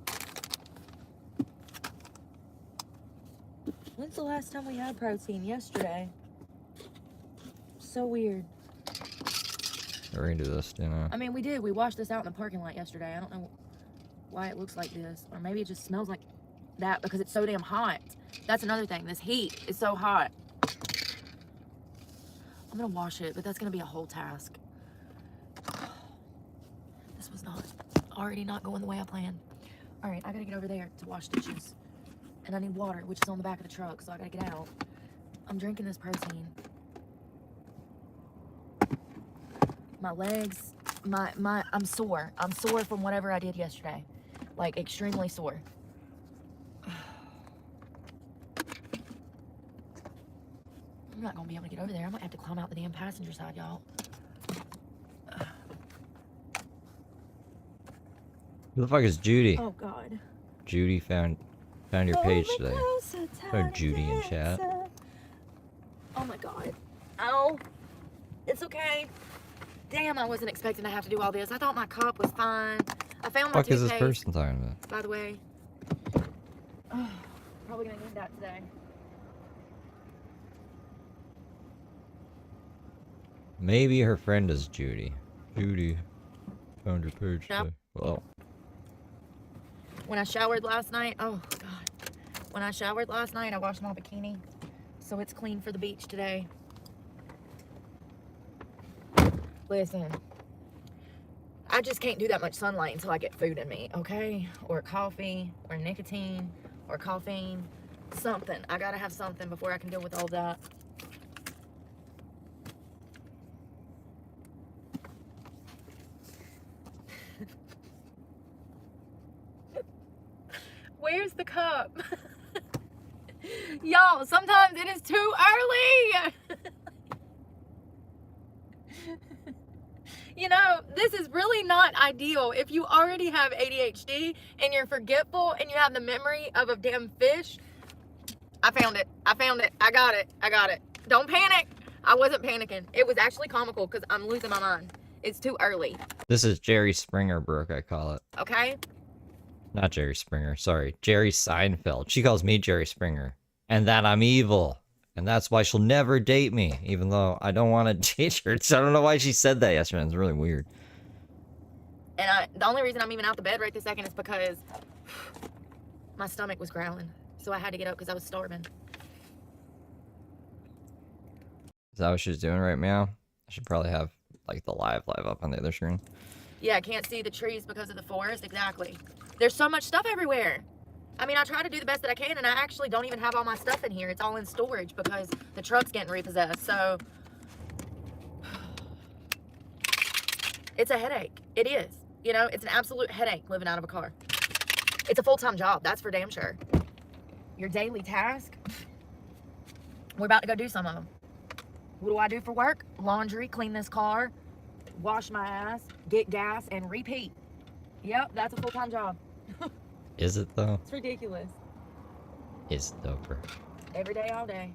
When's the last time we had protein? Yesterday. So weird. We're gonna do this, you know. I mean, we did. We washed this out in the parking lot yesterday. I don't know why it looks like this. Or maybe it just smells like that because it's so damn hot. That's another thing. This heat is so hot. I'm gonna wash it, but that's gonna be a whole task. This was already not going the way I planned. All right, I gotta get over there to wash dishes. And I need water, which is on the back of the truck, so I gotta get out. I'm drinking this protein. My legs, I'm sore. I'm sore from whatever I did yesterday. Like, extremely sore. I'm not gonna be able to get over there. I might have to climb out the damn passenger side, y'all. Who the fuck is Judy? Oh, God. Judy found your page today. Found Judy in chat. Oh, my God. Oh, it's okay. Damn, I wasn't expecting to have to do all this. I thought my cup was fine. I found my Fuck is this toothpaste, person talking about? by the way. Oh, probably gonna need that today. Maybe her friend is Judy. Judy found your page Yep. today. Well, When I showered last night, oh God. When I showered last night, I washed my bikini. So it's clean for the beach today. Listen, I just can't do that much sunlight until I get food in me, okay? Or coffee, or nicotine, or caffeine. Something. I gotta have something before I can deal with all that. Where's the cup? Y'all, sometimes it is too early. You know, this is really not ideal if you already have ADHD and you're forgetful and you have the memory of a damn fish. I found it. I found it. I got it. I got it. Don't panic. I wasn't panicking. It was actually comical because I'm losing my mind. It's too early. This is Jerry Springer, Brooke, I call it. Okay? Not Jerry Springer, sorry. Jerry Seinfeld. She calls me Jerry Springer. And that I'm evil. And that's why she'll never date me, even though I don't want to date her. So I don't know why she said that yesterday. It's really weird. And the only reason I'm even out the bed right this second is because my stomach was growling. So I had to get up because I was starving. Is that what she's doing right now? I should probably have, like, the live up on the other screen. Yeah, I can't see the trees because of the forest. Exactly. There's so much stuff everywhere. I mean, I try to do the best that I can, and I actually don't even have all my stuff in here. It's all in storage because the truck's getting repossessed. So it's a headache. It is. You know, it's an absolute headache living out of a car. It's a full-time job. That's for damn sure. Your daily task, we're about to go do some of them. What do I do for work? Laundry, clean this car, wash my ass, get gas, and repeat. Yep, that's a full-time job. Is it, though? It's ridiculous. Is it, though, bro? Every day, all day.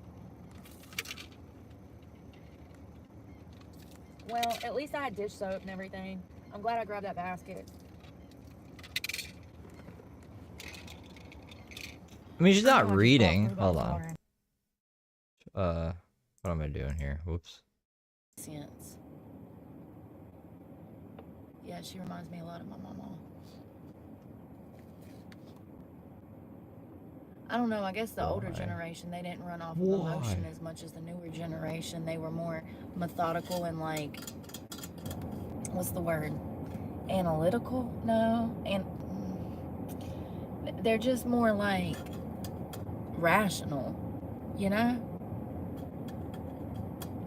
Well, at least I had dish soap and everything. I'm glad I grabbed that basket. I mean, she's not I reading. just Hold walked on. through the bar. What am I doing here? Whoops. Sense. Yeah, she reminds me a lot of my mama. I don't know, I guess the older Why? generation, they didn't run off of Why? emotion as much as the newer generation. They were more methodical and, like, what's the word? Analytical? No. And they're just more, like, rational, you know?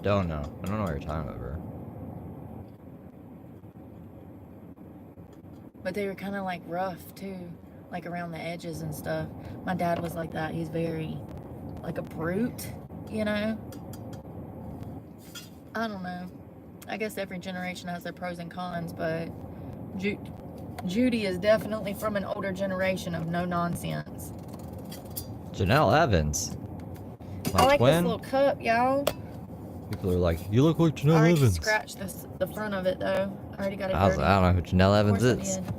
Don't know. I don't know what you're talking about, bro. But they were kind of, like, rough, too. Like, around the edges and stuff. My dad was like that. He's very, like, a brute, you know? I don't know. I guess every generation has their pros and cons, but Judy is definitely from an older generation of no nonsense. Janelle Evans. My I like twin. this little cup, y'all. People are like, you look like I Janelle already Evans. scratched the front of it, though. I already got it I dirty. don't know who Janelle Of Evans course I is. did.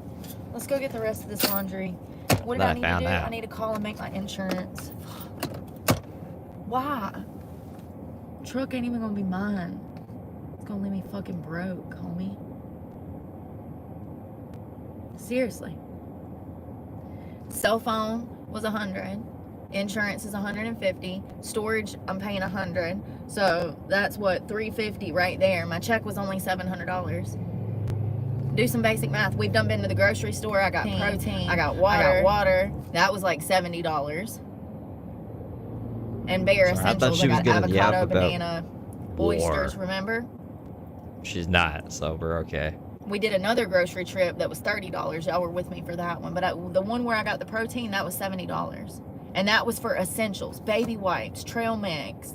Let's go get the rest of this laundry. What do Then I I need to found do? out. I need to call and make my insurance. Fuck. Why? Truck ain't even gonna be mine. It's gonna leave me fucking broke, homie. Seriously. Cell phone was $100. Insurance is $150. Storage, I'm paying $100. So that's what, $350 right there. My check was only $700. Do some basic math. We've done been to the grocery store. I got protein. I got water. That was like $70. And bare Sorry, I thought essentials. she I was got gonna yap avocado, about banana, oysters. war. Remember? She's not, so we're okay. We did another grocery trip that was $30. Y'all were with me for that one. But the one where I got the protein, that was $70. And that was for essentials. Baby wipes, trail mix.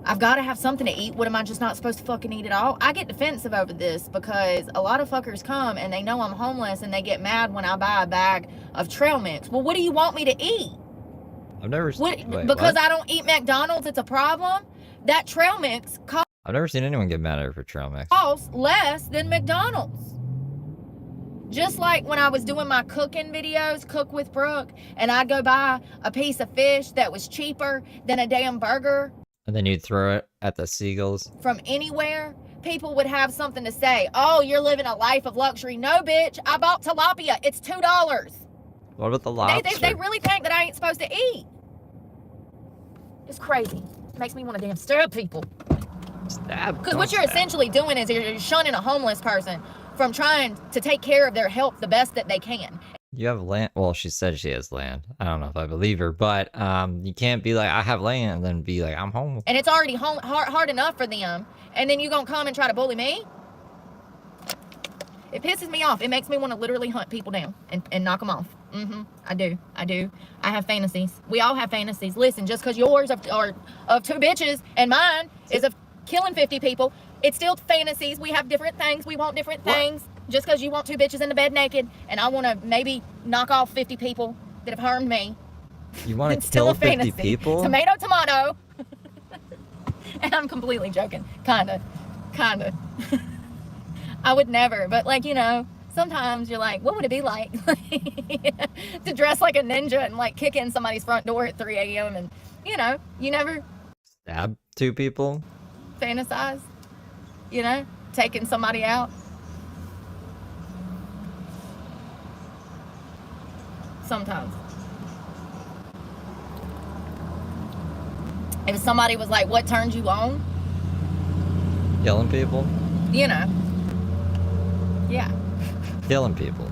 I've got to have something to eat. What, am I just not supposed to fucking eat it all? I get defensive over this because a lot of fuckers come and they know I'm homeless and they get mad when I buy a bag of trail mix. Well, what do you want me to eat? I've never What, wait, because what? I don't eat McDonald's, it's a problem? That trail mix I've never seen anyone get mad at her for trail mix. costs less than McDonald's. Just like when I was doing my cooking videos, Cook with Brooke, and I'd go buy a piece of fish that was cheaper than a damn burger And then you'd throw it at the seagulls. from anywhere, people would have something to say. Oh, you're living a life of luxury. No, bitch, I bought tilapia. It's $2. What about the lobster? They really think that I ain't supposed to eat. It's crazy. Makes me want to damn stab people. Stab. Because don't what you're stab. essentially doing is you're shunning a homeless person from trying to take care of their health the best that they can. You have land. Well, she said she has land. I don't know if I believe her, but you can't be like, I have land, and then be like, I'm home. And it's already hard enough for them. And then you gonna come and try to bully me? It pisses me off. It makes me want to literally hunt people down and knock them off. I do. I have fantasies. We all have fantasies. Listen, just because yours are of 2 bitches and mine is of killing 50 people, it's still fantasies. We have different things. We want different things. Just because you want 2 bitches in the bed naked and I want to maybe knock off 50 people that have harmed me. You want It's to still kill a 50 fantasy. people? Tomato, tomato. And I'm completely joking. Kinda. I would never, but like, you know, sometimes you're like, what would it be like to dress like a ninja and like kick in somebody's front door at 3 a.m. and, you know, you never Stab 2 people? fantasize, you know, taking somebody out. Sometimes. If somebody was like, what turns you on? Killing people? You know. Yeah. Killing people.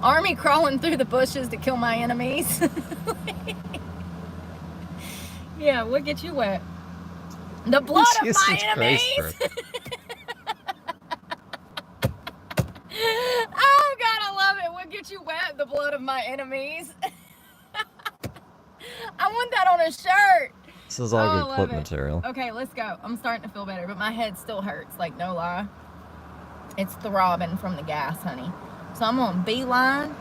Army crawling through the bushes to kill my enemies. Yeah, what gets you wet? The blood of my Jesus enemies. Christ, Oh God, I love it. What gets you wet? The blood of my enemies. I want that on a shirt. This is all I good love clip it. material. Okay, let's go. I'm starting to feel better, but my head still hurts, like no lie. It's throbbing from the gas, honey. So I'm on beeline.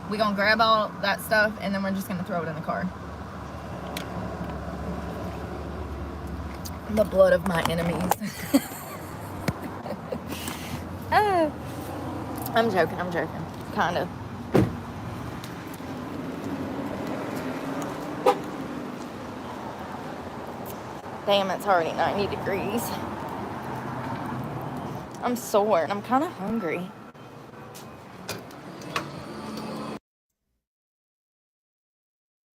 We're gonna grab all that stuff and then we're just gonna throw it in the car. The blood of my enemies. Oh. I'm joking. Kind of. Damn, it's already 90 degrees. I'm sore and I'm kind of hungry.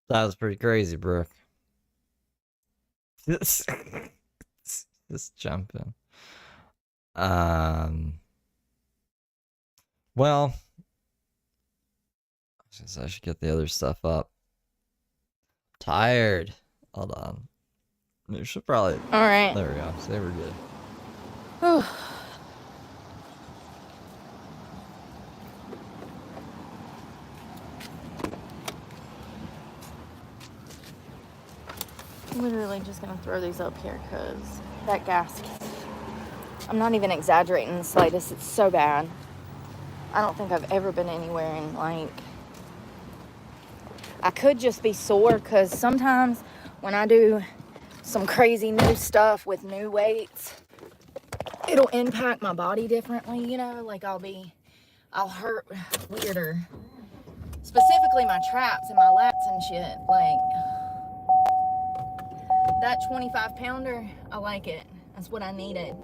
That was pretty crazy, Brooke. Just jumping. Well, I should get the other stuff up. Tired. Hold on. You should probably. All right. There we go. So we're good. Whew. I'm literally just gonna throw these up here because that gas, I'm not even exaggerating the slightest, it's so bad. I don't think I've ever been anywhere and like, I could just be sore because sometimes when I do some crazy new stuff with new weights, it'll impact my body differently, you know, like I'll hurt weirder. Specifically my traps and my lats and shit, like that 25 pounder, I like it. That's what I needed.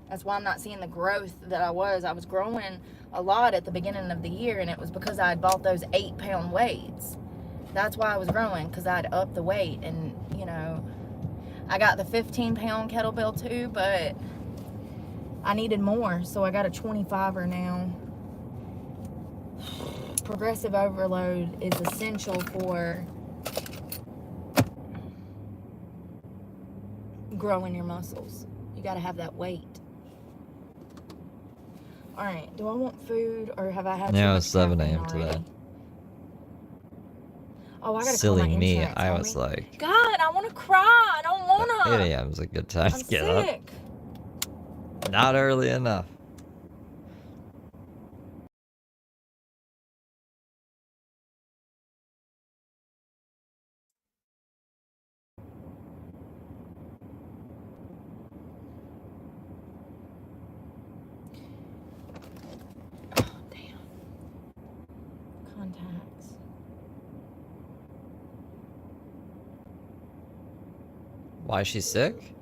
That's why I'm not seeing the growth that I was. I was growing a lot at the beginning of the year and it was because I had bought those 8-pound weights. That's why I was growing, because I'd upped the weight and, you know, I got the 15-pound kettlebell too, but I needed more, so I got a 25er now. Progressive overload is essential for growing your muscles. You got to have that weight. All right, do I want food or have I had Yeah, too it's much 7 caffeine a.m. already? today. Oh, I gotta Silly call my me. insurance, I was homie. like, God, I want to cry. I don't wanna. 8 a.m. is a good time I'm to get up. sick. Not early enough. Damn. Contacts. Why is she sick?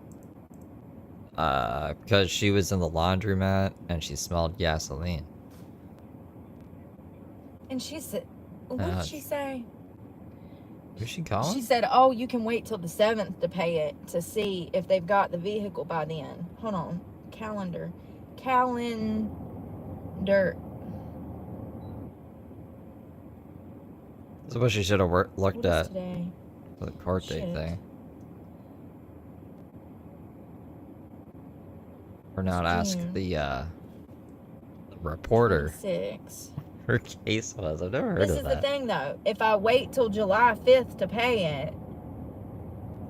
Because she was in the laundromat and she smelled gasoline. And she said, what did she say? Who's she calling? She said, oh, you can wait till the 7th to pay it to see if they've got the vehicle by then. Hold on. Calendar. So what she should have looked What is at today? the court date Shit. thing. Or not It's ask June. the reporter. 6. her case was. I've never heard This of is that. the thing, though. If I wait till July 5th to pay it,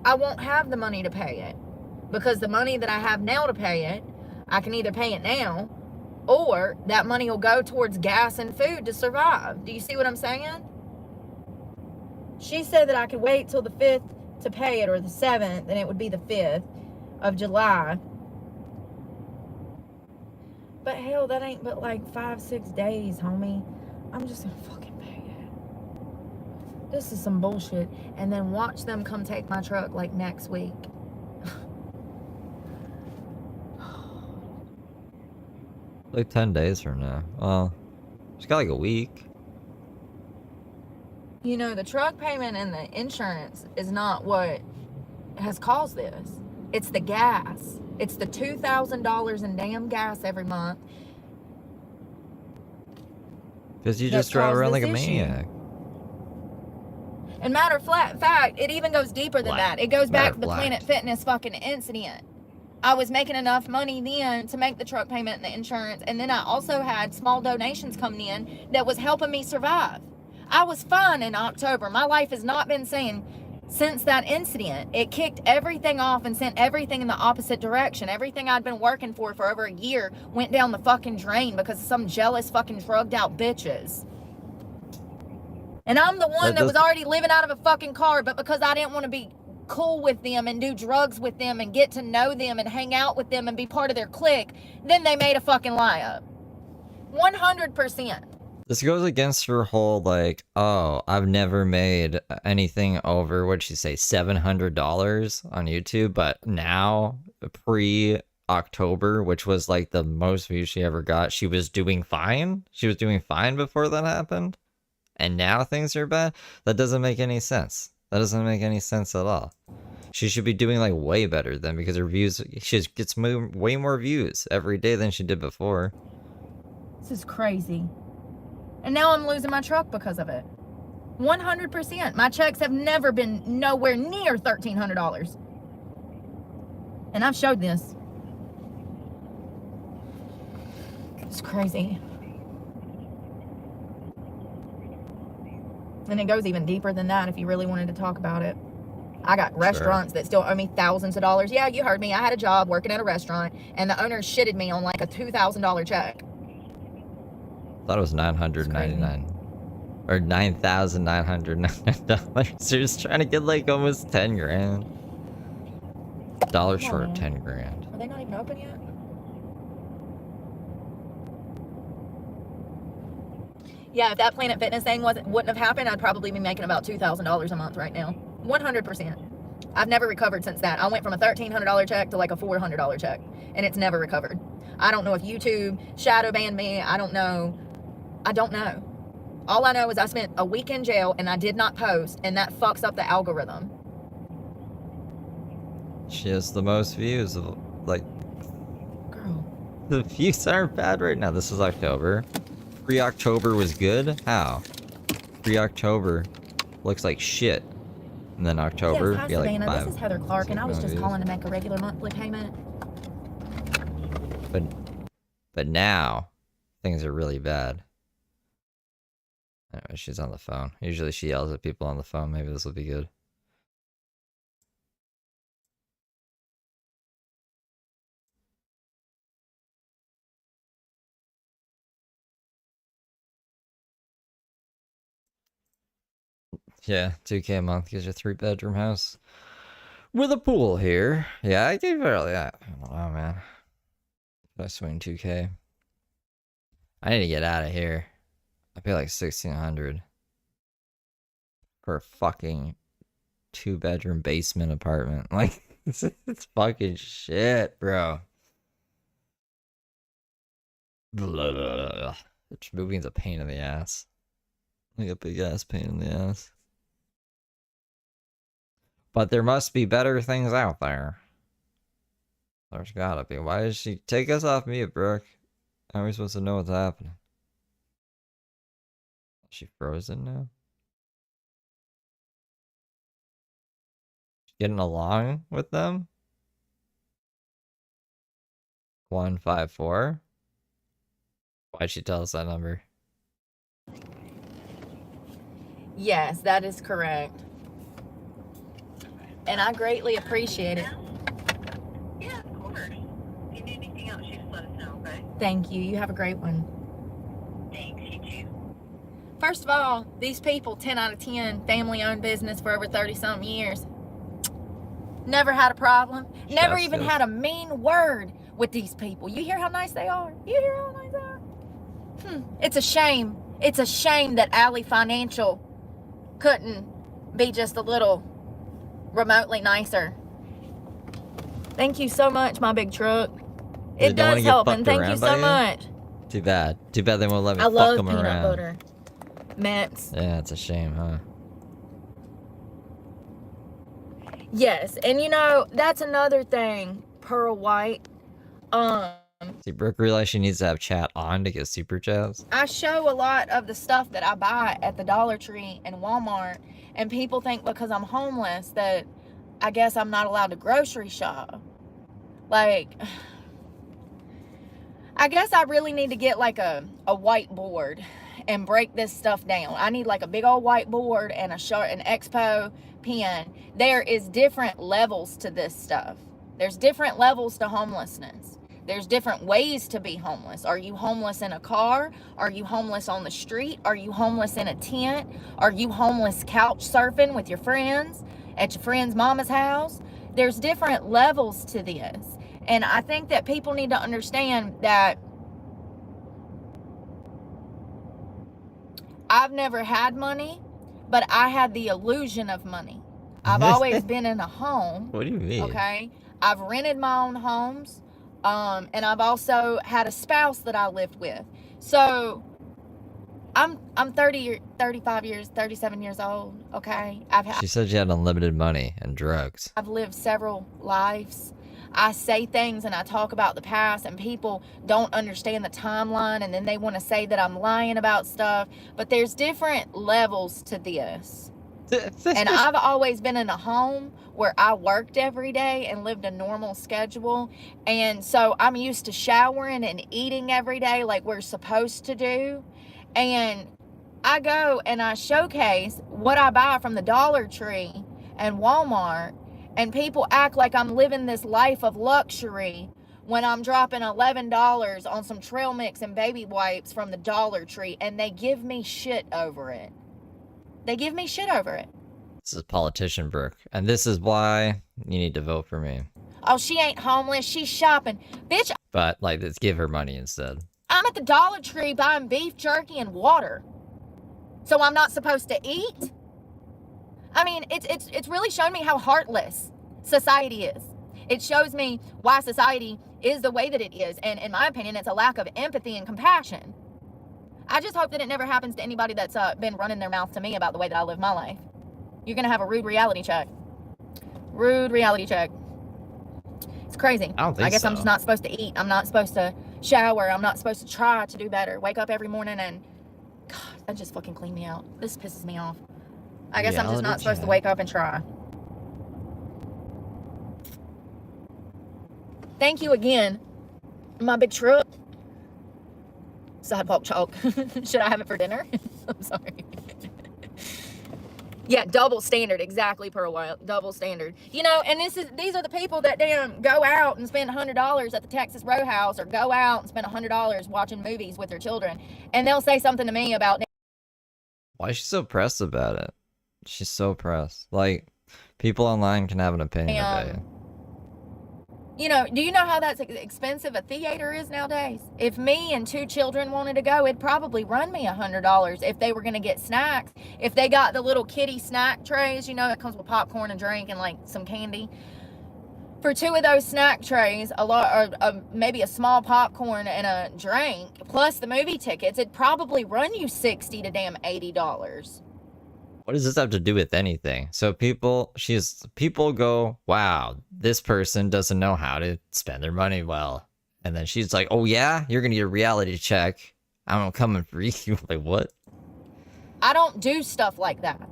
I won't have the money to pay it. Because the money that I have now to pay it, I can either pay it now, or that money will go towards gas and food to survive. Do you see what I'm saying? She said that I could wait till the 5th to pay it, or the 7th, and it would be the 5th of July. But hell, that ain't but like 5-6 days, homie. I'm just gonna fucking pay it. This is some bullshit. And then watch them come take my truck like next week. Like 10 days from now. Well, she's got like a week. You know, the truck payment and the insurance is not what has caused this. It's the gas. It's the $2,000 in damn gas every month. Because you that just drive caused around like a this issue. maniac. And matter of fact, it even goes deeper than that. It goes back to the Matter of Planet Fitness fucking incident. I was making enough money then to make the truck payment and the insurance, and then I also had small donations coming in that was helping me survive. I was fine in October. My life has not been sane since that incident. It kicked everything off and sent everything in the opposite direction. Everything I'd been working for over a year went down the fucking drain because of some jealous fucking drugged out bitches. And I'm the one that was already living out of a fucking car, but because I didn't want to be cool with them and do drugs with them and get to know them and hang out with them and be part of their clique, then they made a fucking lie up. 100%. This goes against her whole, like, oh, I've never made anything over, what'd she say, $700 on YouTube, but now, pre-October, which was, like, the most views she ever got, she was doing fine? She was doing fine before that happened? And now things are bad? That doesn't make any sense. That doesn't make any sense at all. She should be doing, like, way better then, because her views, she gets way more views every day than she did before. This is crazy. And now I'm losing my truck because of it. 100%. My checks have never been nowhere near $1,300. And I've showed this. It's crazy. And it goes even deeper than that if you really wanted to talk about it. I got restaurants that still owe me thousands of dollars. Yeah, you heard me. I had a job working at a restaurant, and the owner shitted me on like a $2,000 check. Thought it was $999 or $9,999. They're just trying to get like almost 10 grand. Dollar short of 10 grand. Are they not even open yet? Yeah, if that Planet Fitness thing wouldn't have happened, I'd probably be making about $2,000 a month right now. 100%. I've never recovered since that. I went from a $1,300 check to like a $400 check, and it's never recovered. I don't know if YouTube shadow banned me. I don't know. All I know is I spent a week in jail and I did not post, and that fucks up the algorithm. She has the most views of, like, Girl. the views aren't bad right now. This is October. Pre-October was good? How? Pre-October looks like shit. And then October, Yes, hi, like Savannah. 5. This is Heather Clark, and I was just views. calling to make a regular monthly payment. But now, things are really bad. Anyway, she's on the phone. Usually she yells at people on the phone. Maybe this will be good. Yeah, $2K a month gives you a 3-bedroom house with a pool here. Yeah, I do barely. I don't know, man. If I swing 2K, I need to get out of here. I pay like $1,600 for a fucking 2-bedroom basement apartment. Like, it's fucking shit, bro. Blah, blah, blah. Moving's a pain in the ass. Like a big ass pain in the ass. But there must be better things out there. There's gotta be. Why does she take us off mute, Brooke? How are we supposed to know what's happening? Is she frozen now? Getting along with them? 154? Why'd she tell us that number? Yes, that is correct. And I greatly appreciate it. Yeah, of course. If you need anything else, just let us know, okay? Thank you. You have a great one. Thanks, you too. First of all, these people, 10 out of 10, family-owned business for over 30-something years. Never had a problem. Never Yes, even yes. had a mean word with these people. You hear how nice they are? You hear how nice they are? It's a shame. It's a shame that Alley Financial couldn't be just a little remotely nicer. Thank you so much, my big truck. They It don't wanna does get help, and fucked thank you around by so you? much. Too bad. Too bad they won't let me I fuck love them peanut around. butter. Mets. Yeah, it's a shame, huh? Yes, and you know, that's another thing, Pearl White. See, Brooke realized she needs to have chat on to get super chats. I show a lot of the stuff that I buy at the Dollar Tree and Walmart, and people think because I'm homeless that I guess I'm not allowed to grocery shop. Like, I guess I really need to get like a whiteboard and break this stuff down. I need like a big old whiteboard and an Expo pen. There is different levels to this stuff. There's different levels to homelessness. There's different ways to be homeless. Are you homeless in a car? Are you homeless on the street? Are you homeless in a tent? Are you homeless couch surfing with your friends at your friend's mama's house? There's different levels to this. And I think that people need to understand that I've never had money, but I had the illusion of money. I've always been in a home. What do you mean? Okay. I've rented my own homes. And I've also had a spouse that I lived with. So I'm 35 years, 37 years old. Okay. She said she had unlimited money and drugs. I've lived several lives. I say things and I talk about the past, and people don't understand the timeline, and then they want to say that I'm lying about stuff. But there's different levels to this. And I've always been in a home where I worked every day and lived a normal schedule. And so I'm used to showering and eating every day like we're supposed to do. And I go and I showcase what I buy from the Dollar Tree and Walmart, and people act like I'm living this life of luxury when I'm dropping $11 on some trail mix and baby wipes from the Dollar Tree, and they give me shit over it. They give me shit over it. This is politician Brooke, and this is why you need to vote for me. Oh, she ain't homeless. She's shopping. Bitch, But, like, let's give her money instead. I'm at the Dollar Tree buying beef jerky and water. So I'm not supposed to eat? I mean, it's really shown me how heartless society is. It shows me why society is the way that it is. And in my opinion, it's a lack of empathy and compassion. I just hope that it never happens to anybody that's been running their mouth to me about the way that I live my life. You're going to have a rude reality check. Rude reality check. It's crazy. I don't think I guess so. I'm just not supposed to eat. I'm not supposed to shower. I'm not supposed to try to do better. Wake up every morning and... God, that just fucking cleaned me out. This pisses me off. I guess I'm just Reality not supposed to check. wake up and try. Thank you again, my big truck. Sidewalk chalk. Should I have it for dinner? I'm sorry. Yeah, double standard. Exactly, Pearl White. Double standard. You know, and these are the people that damn go out and spend $100 at the Texas Roadhouse, or go out and spend $100 watching movies with their children, and they'll say something to me about... Why is she so pressed about it? She's so pressed. Like, people online can have an opinion about you. You know, do you know how that's expensive a theater is nowadays? If me and 2 children wanted to go, it'd probably run me $100 if they were going to get snacks. If they got the little kiddie snack trays, you know, it comes with popcorn and drink and like some candy. For 2 of those snack trays, maybe a small popcorn and a drink, plus the movie tickets, it'd probably run you $60 to damn $80. What does this have to do with anything? So people go, wow, this person doesn't know how to spend their money well. And then she's like, oh yeah, you're gonna get a reality check. I'm coming for you. Like, what? I don't do stuff like that.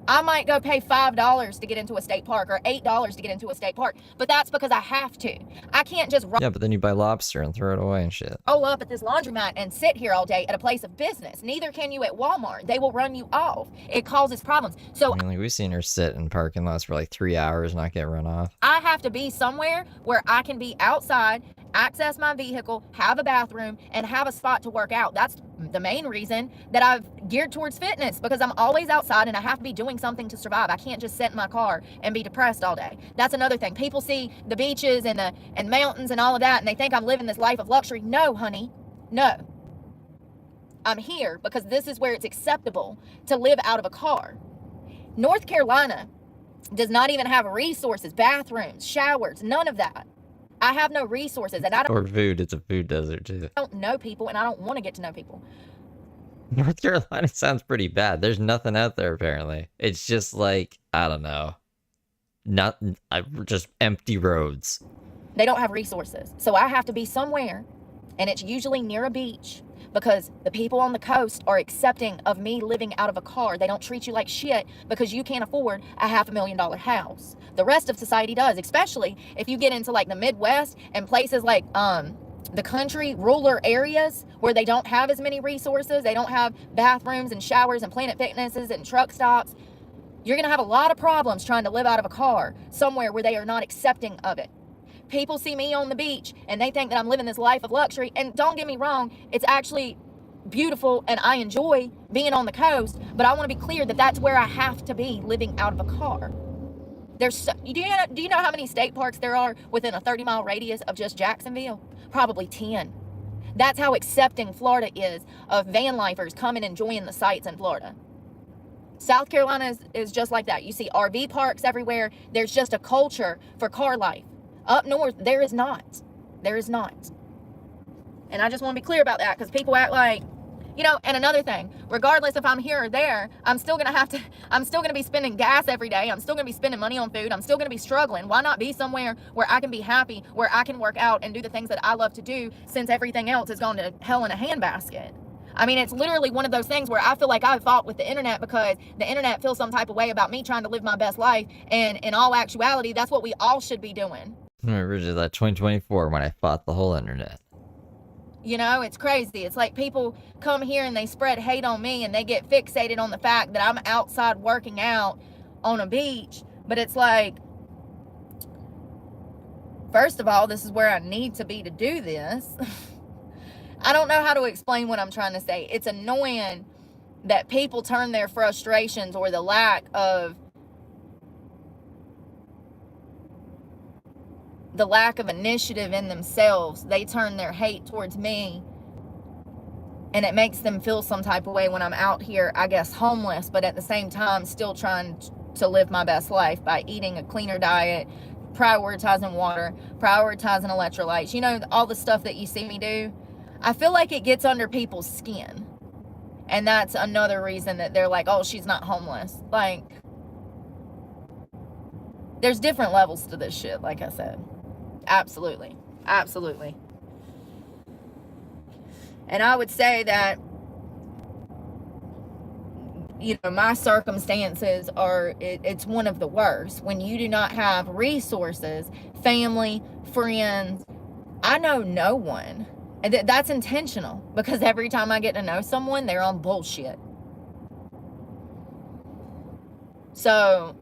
I might go pay $5 to get into a state park or $8 to get into a state park, but that's because I have to. I can't just Yeah, but then you buy lobster and throw it away and shit. roll up at this laundromat and sit here all day at a place of business. Neither can you at Walmart. They will run you off. It causes problems. So I mean, like, we've seen her sit in parking lots for like 3 hours and not get run off. I have to be somewhere where I can be outside, access my vehicle, have a bathroom, and have a spot to work out. That's the main reason that I've geared towards fitness, because I'm always outside and I have to be doing something to survive. I can't just sit in my car and be depressed all day. That's another thing. People see the beaches and mountains and all of that, and they think I'm living this life of luxury. No, honey, no. I'm here because this is where it's acceptable to live out of a car. North Carolina does not even have resources, bathrooms, showers, none of that. I have no resources, and I Or food. It's a food desert, too. don't know people, and I don't want to get to know people. North Carolina sounds pretty bad. There's nothing out there, apparently. It's just like, I don't know. Just empty roads. They don't have resources. So I have to be somewhere, and it's usually near a beach, because the people on the coast are accepting of me living out of a car. They don't treat you like shit because you can't afford a $500,000 house. The rest of society does, especially if you get into like the Midwest and places like the country, rural areas where they don't have as many resources. They don't have bathrooms and showers and Planet Fitnesses and truck stops. You're going to have a lot of problems trying to live out of a car somewhere where they are not accepting of it. People see me on the beach and they think that I'm living this life of luxury. And don't get me wrong, it's actually beautiful and I enjoy being on the coast, but I want to be clear that that's where I have to be living out of a car. Do you know how many state parks there are within a 30-mile radius of just Jacksonville? Probably 10. That's how accepting Florida is of van lifers coming and enjoying the sights in Florida. South Carolina is just like that. You see RV parks everywhere. There's just a culture for car life. Up north, there is not. There is not. And I just want to be clear about that, because people act like, you know, and another thing, regardless if I'm here or there, I'm still going to be spending gas every day. I'm still going to be spending money on food. I'm still going to be struggling. Why not be somewhere where I can be happy, where I can work out and do the things that I love to do, since everything else has gone to hell in a handbasket? I mean, it's literally one of those things where I feel like I fought with the internet because the internet feels some type of way about me trying to live my best life. And in all actuality, that's what we all should be doing. I remember that 2024 when I fought the whole internet. You know, it's crazy. It's like people come here and they spread hate on me and they get fixated on the fact that I'm outside working out on a beach. But it's like, first of all, this is where I need to be to do this. I don't know how to explain what I'm trying to say. It's annoying that people turn their frustrations or the lack of initiative in themselves, they turn their hate towards me, and it makes them feel some type of way when I'm out here, I guess, homeless, but at the same time still trying to live my best life by eating a cleaner diet, prioritizing water, prioritizing electrolytes, you know, all the stuff that you see me do. I feel like it gets under people's skin, and that's another reason that they're like, oh, she's not homeless. Like, there's different levels to this shit, like I said. Absolutely. Absolutely. And I would say that, you know, my circumstances are, it's one of the worst. When you do not have resources, family, friends, I know no one. And that's intentional, because every time I get to know someone, they're on bullshit. So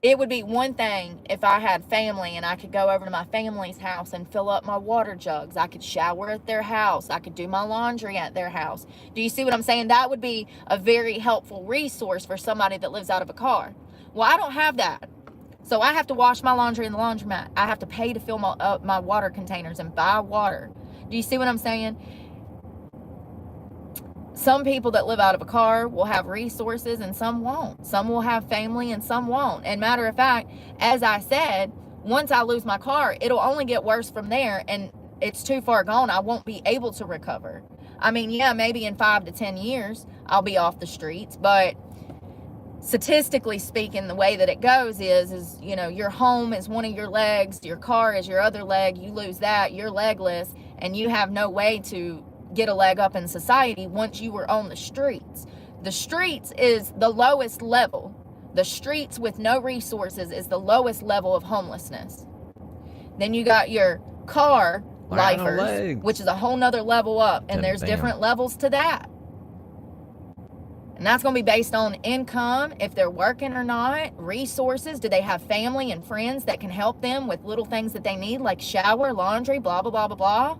it would be one thing if I had family and I could go over to my family's house and fill up my water jugs. I could shower at their house. I could do my laundry at their house. Do you see what I'm saying? That would be a very helpful resource for somebody that lives out of a car. Well, I don't have that. So I have to wash my laundry in the laundromat. I have to pay to fill my water containers and buy water. Do you see what I'm saying? Some people that live out of a car will have resources and some won't. Some will have family and some won't. And matter of fact, as I said, once I lose my car, it'll only get worse from there, and it's too far gone. I won't be able to recover. I mean, yeah, maybe in 5 to 10 years, I'll be off the streets, but statistically speaking, the way that it goes is, you know, your home is one of your legs, your car is your other leg, you lose that, you're legless, and you have no way to get a leg up in society once you were on the streets. The streets is the lowest level. The streets with no resources is the lowest level of homelessness. Then you got your car lifers, which is a whole nother level up, and there's different levels to that. And that's going to be based on income, if they're working or not, resources, do they have family and friends that can help them with little things that they need, like shower, laundry, blah, blah, blah, blah, blah.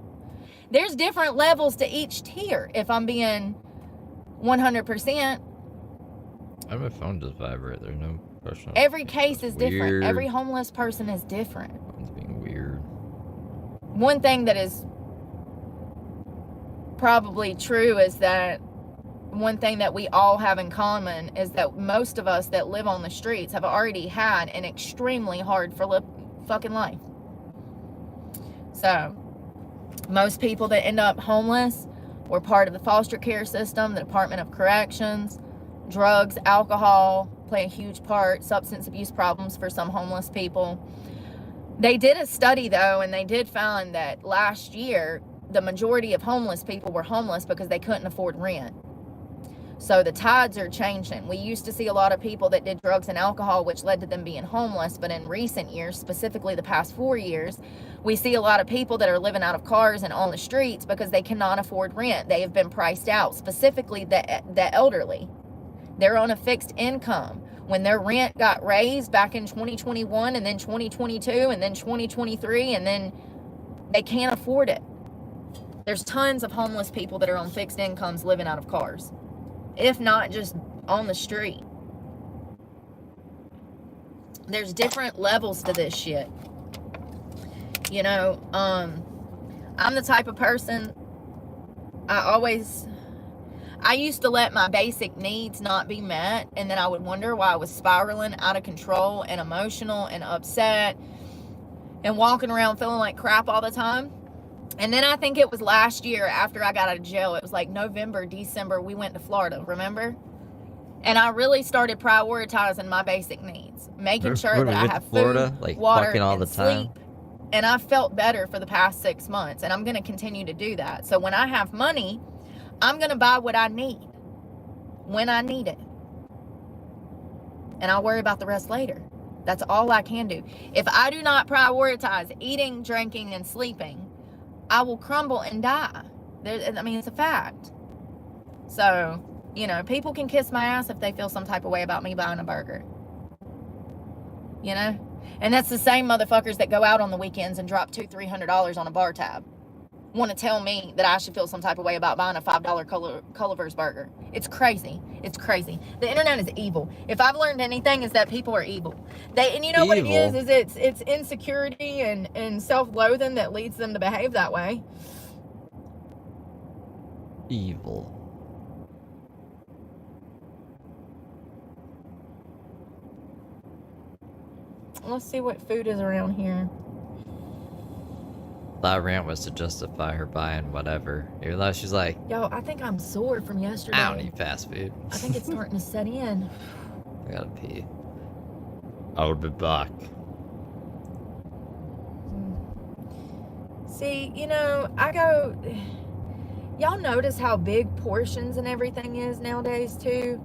There's different levels to each tier, if I'm being 100%. My phone does vibrate. There's no question. Every case is different. Every homeless person is different. Phone's being weird. One thing that is probably true is that one thing that we all have in common is that most of us that live on the streets have already had an extremely hard fucking life. So, most people that end up homeless were part of the foster care system, the Department of Corrections. Drugs, alcohol play a huge part. Substance abuse problems for some homeless people. They did a study, though, and they did find that last year, the majority of homeless people were homeless because they couldn't afford rent. So the tides are changing. We used to see a lot of people that did drugs and alcohol, which led to them being homeless. But in recent years, specifically the past 4 years, we see a lot of people that are living out of cars and on the streets because they cannot afford rent. They have been priced out, specifically the elderly. They're on a fixed income. When their rent got raised back in 2021 and then 2022 and then 2023, and then they can't afford it. There's tons of homeless people that are on fixed incomes living out of cars, if not just on the street. There's different levels to this shit. You know, I'm the type of person, I used to let my basic needs not be met, and then I would wonder why I was spiraling out of control and emotional and upset and walking around feeling like crap all the time. And then I think it was last year after I got out of jail, it was like November, December, we went to Florida, remember? And I really started prioritizing my basic needs, making sure that I have Florida, food, like water, fucking all and the time. sleep. And I felt better for the past 6 months, and I'm going to continue to do that. So when I have money, I'm going to buy what I need when I need it. And I'll worry about the rest later. That's all I can do. If I do not prioritize eating, drinking, and sleeping, I will crumble and die. It's a fact. So, you know, people can kiss my ass if they feel some type of way about me buying a burger. You know? And that's the same motherfuckers that go out on the weekends and drop $200-$300 on a bar tab. Want to tell me that I should feel some type of way about buying a $5 Culver's burger. It's crazy. It's crazy. The internet is evil. If I've learned anything, is that people are evil. And you know what it is it's insecurity and self-loathing that leads them to behave that way. Evil. Let's see what food is around here. That rant was to justify her buying whatever. Even though she's like, Yo, I think I'm sore from yesterday. I don't eat fast food. I think it's starting to set in. I gotta pee. I'll be back. See, you know, y'all notice how big portions and everything is nowadays too?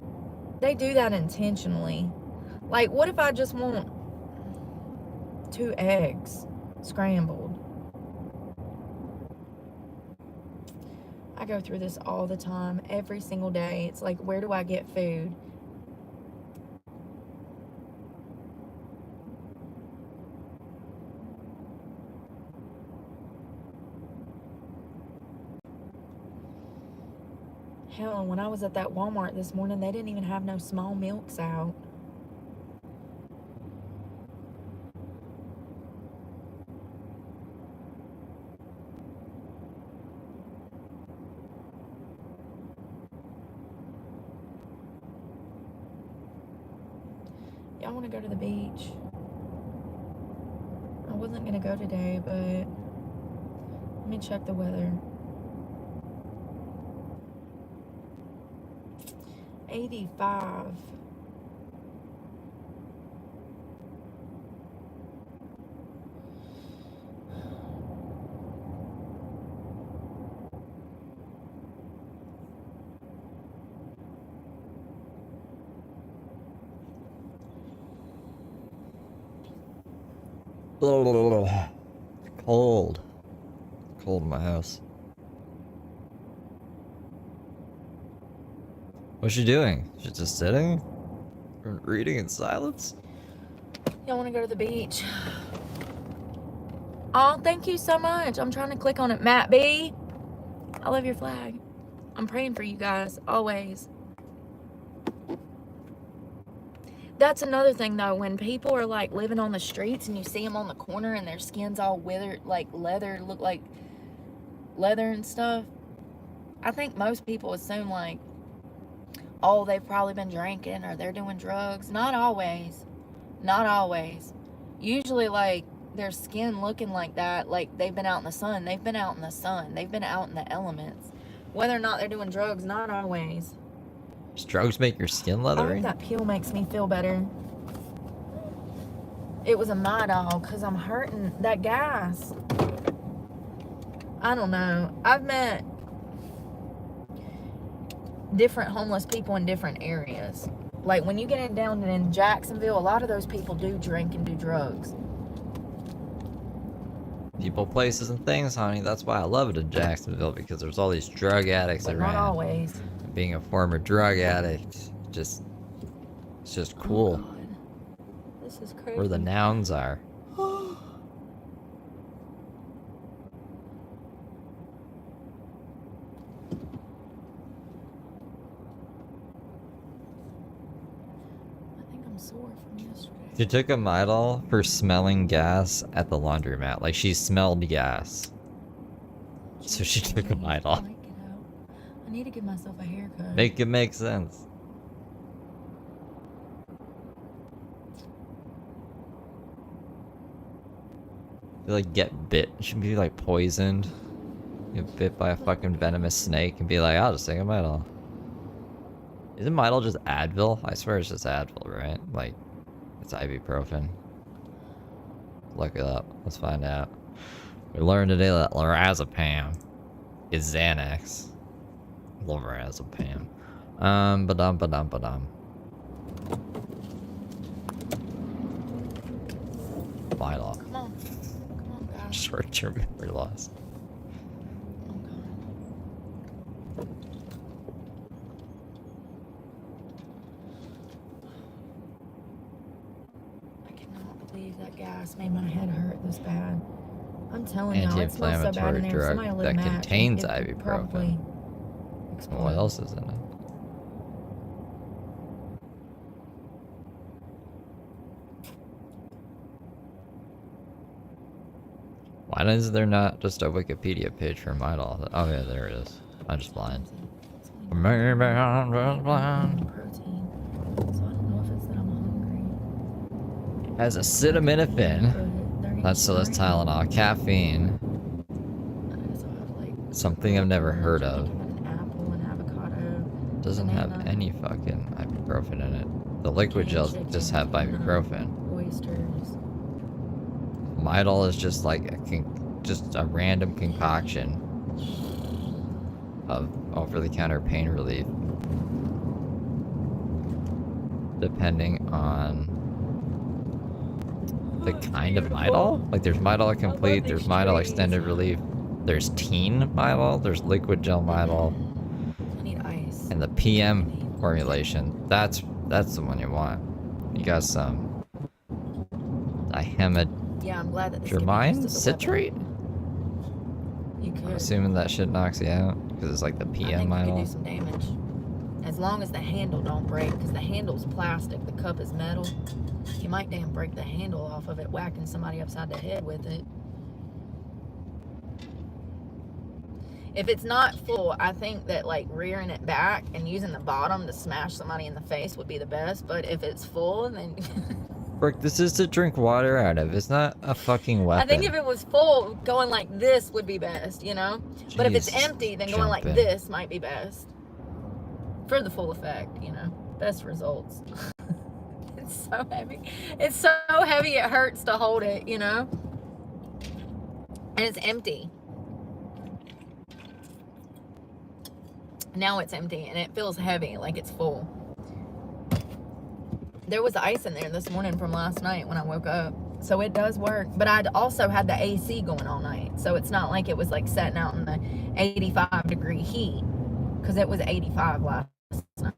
They do that intentionally. Like, what if I just want 2 eggs scrambled? I go through this all the time, every single day. It's like, where do I get food? Hell, when I was at that Walmart this morning, they didn't even have no small milks out. I want to go to the beach. I wasn't going to go today, but let me check the weather. 85. Cold. Cold in my house. What's she doing? She's just sitting? Reading in silence? Y'all want to go to the beach? Oh, thank you so much. I'm trying to click on it. Matt B. I love your flag. I'm praying for you guys, always. That's another thing, though. When people are, like, living on the streets and you see them on the corner and their skin's all withered, like leather, look like leather and stuff, I think most people assume, like, oh, they've probably been drinking or they're doing drugs. Not always. Not always. Usually, like, their skin looking like that, like they've been out in the sun. They've been out in the sun. They've been out in the elements. Whether or not they're doing drugs, not always. Does drugs make your skin I leathery? hope that peel makes me feel better. It was a Midol because I'm hurting. That gas. I don't know. I've met different homeless people in different areas. Like when you get down in Jacksonville, a lot of those people do drink and do drugs. People, places, and things, honey. That's why I love it in Jacksonville, because there's all these drug addicts But around. not always. Being a former drug addict, it's just cool. Oh, God. This is crazy. Where the nouns are. I think I'm sore from yesterday. She took a Midol for smelling gas at the laundromat. Like, she smelled gas. So she took a Midol. I need to give myself a haircut. Make it make sense. You, like, get bit. You should be, like, poisoned. Get bit by a fucking venomous snake and be like, I'll just take a Midol. Isn't Midol just Advil? I swear it's just Advil, right? Like, it's ibuprofen. Look it up. Let's find out. We learned today that lorazepam is Xanax. Lorazepam. Ba-dum. Midol. Come on. Come on, guys. Short-term memory loss. Oh, God. I cannot believe that gas made my head hurt this bad. I'm telling y'all, it smells so bad Anti-inflammatory in there. drug Somebody lit a that match. contains It ibuprofen. probably What exploded. else is in it? Why is there not just a Wikipedia page for Midol? Oh yeah, there it is. I'm just blind. Maybe I'm just blind. Protein. So I don't know if it's that I'm hungry. Has acetaminophen. But That's Tylenol. Caffeine. Something I've never heard of. An apple, an avocado. Doesn't have banana, any fucking ibuprofen in it. The liquid canned gels chicken, just have ibuprofen. Oysters. Midol is just like just a random concoction of over-the-counter pain relief, depending on the kind of Midol. Like there's Midol Complete, there's Midol Extended Relief, there's Teen Midol, there's Liquid Gel Midol, I need ice. and the PM formulation. That's the one you want. You got some dihemid. Yeah, I'm glad that this Germine used as a citrate? weapon. You I'm could. assuming that shit knocks you out because it's like the I PM think you could do Midol. some damage. As long as the handle don't break, because the handle's plastic, the cup is metal. You might damn break the handle off of it, whacking somebody upside the head with it. If it's not full, I think that like rearing it back and using the bottom to smash somebody in the face would be the best. But if it's full, then Brooke, this is to drink water out of. It's not a fucking weapon. I think if it was full, going like this would be best, you know? But if it's Jeez, empty, then going like jumping. this might be best. For the full effect, you know? Best results. It's so heavy. It's so heavy it hurts to hold it, you know? And it's empty. Now it's empty and it feels heavy, like it's full. There was ice in there this morning from last night when I woke up. So it does work. But I'd also had the AC going all night. So it's not like it was like setting out in the 85-degree heat. Because it was 85 last night.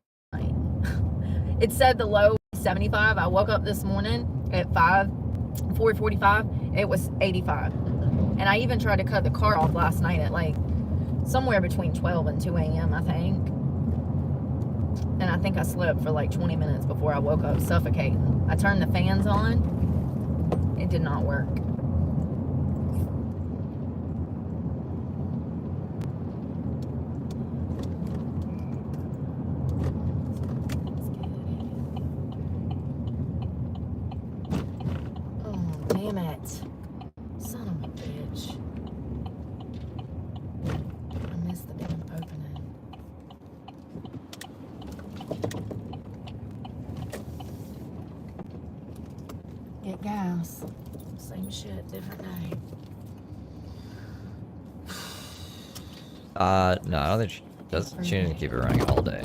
It said the low 75. I woke up this morning at 4:45. It was 85. And I even tried to cut the car off last night at like somewhere between 12 and 2 a.m. I think. And I think I slept for like 20 minutes before I woke up suffocating. I turned the fans on. It did not work. Oh, damn it. Son of a bitch. I missed the damn opening. Get gas. Same shit, different day. No, I don't think she does. She needs to keep it running all day.